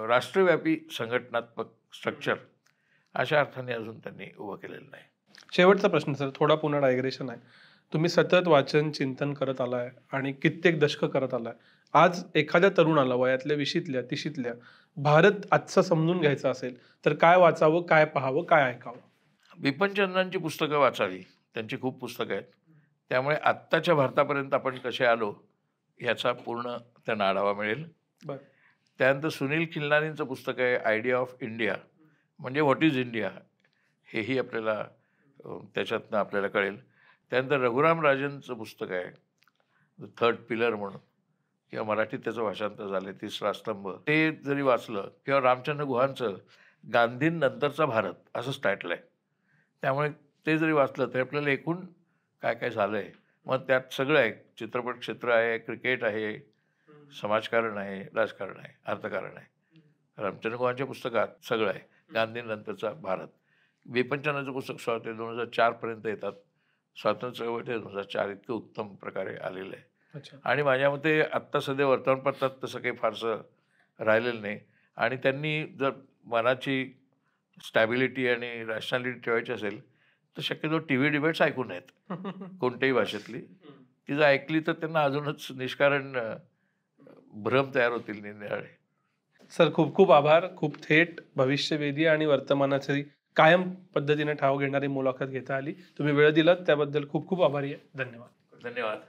[SPEAKER 1] राष्ट्रव्यापी संघटनात्मक स्ट्रक्चर अशा अर्थाने अजून त्यांनी उभं केलेलं नाही.
[SPEAKER 2] शेवटचा प्रश्न सर, थोडा पुन्हा डायग्रेशन आहे. तुम्ही सतत वाचन चिंतन करत आलाय आणि कित्येक दशकं करत आलाय. आज एखाद्या तरुणाला वयातल्या 20तल्या 30तल्या भारत आजचा समजून घ्यायचा असेल तर काय वाचावं, काय पाहावं, काय ऐकावं?
[SPEAKER 1] बिपिन चंद्रांची पुस्तकं वाचावी, त्यांची खूप पुस्तकं आहेत. त्यामुळे आत्ताच्या भारतापर्यंत आपण कसे आलो याचा पूर्ण त्यांना आढावा मिळेल.
[SPEAKER 2] बरं.
[SPEAKER 1] त्यानंतर सुनील खिल्लानींचं पुस्तक आहे आयडिया ऑफ इंडिया, म्हणजे व्हॉट इज इंडिया, हेही आपल्याला त्याच्यातनं आपल्याला कळेल. त्यानंतर रघुराम राजनचं पुस्तक आहे द थर्ड पिलर म्हणून, किंवा मराठीत त्याचं भाषांतर झालं तिसरा स्तंभ, ते जरी वाचलं, किंवा रामचंद्र गुहांचं गांधींनंतरचा भारत असंच टायटल आहे, त्यामुळे ते जरी वाचलं तर आपल्याला एकूण काय काय झालं आहे, मग त्यात सगळं आहे. चित्रपट क्षेत्र आहे, क्रिकेट आहे, समाजकारण आहे, राजकारण आहे, अर्थकारण आहे. रामचंद्र गुहांच्या पुस्तकात सगळं आहे. गांधींनंतरचा भारत. बिपिन चंद्राचं पुस्तक 2004 येतात. स्वातंत्र्य चळवळ 2004 इतकं उत्तम प्रकारे आलेलं आहे. आणि माझ्या मते आत्ता सध्या वर्तमानपत्रात तसं काही फारसं राहिलेलं नाही. आणि त्यांनी जर मनाची स्टॅबिलिटी आणि रॅशनॅलिटी ठेवायची असेल तर शक्यतो TV डिबेट्स ऐकू नयेत कोणत्याही भाषेतली. ती जर ऐकली तर त्यांना अजूनच निष्कारण भ्रम तयार होतील निराळे.
[SPEAKER 2] सर खूप खूप आभार. खूप थेट भविष्यवेधी आणि वर्तमानाची कायम पद्धतीने ठाव घेणारी मुलाखत घेता आली. तुम्ही वेळ दिलात त्याबद्दल खूप खूप आभारी आहे. धन्यवाद.
[SPEAKER 1] धन्यवाद.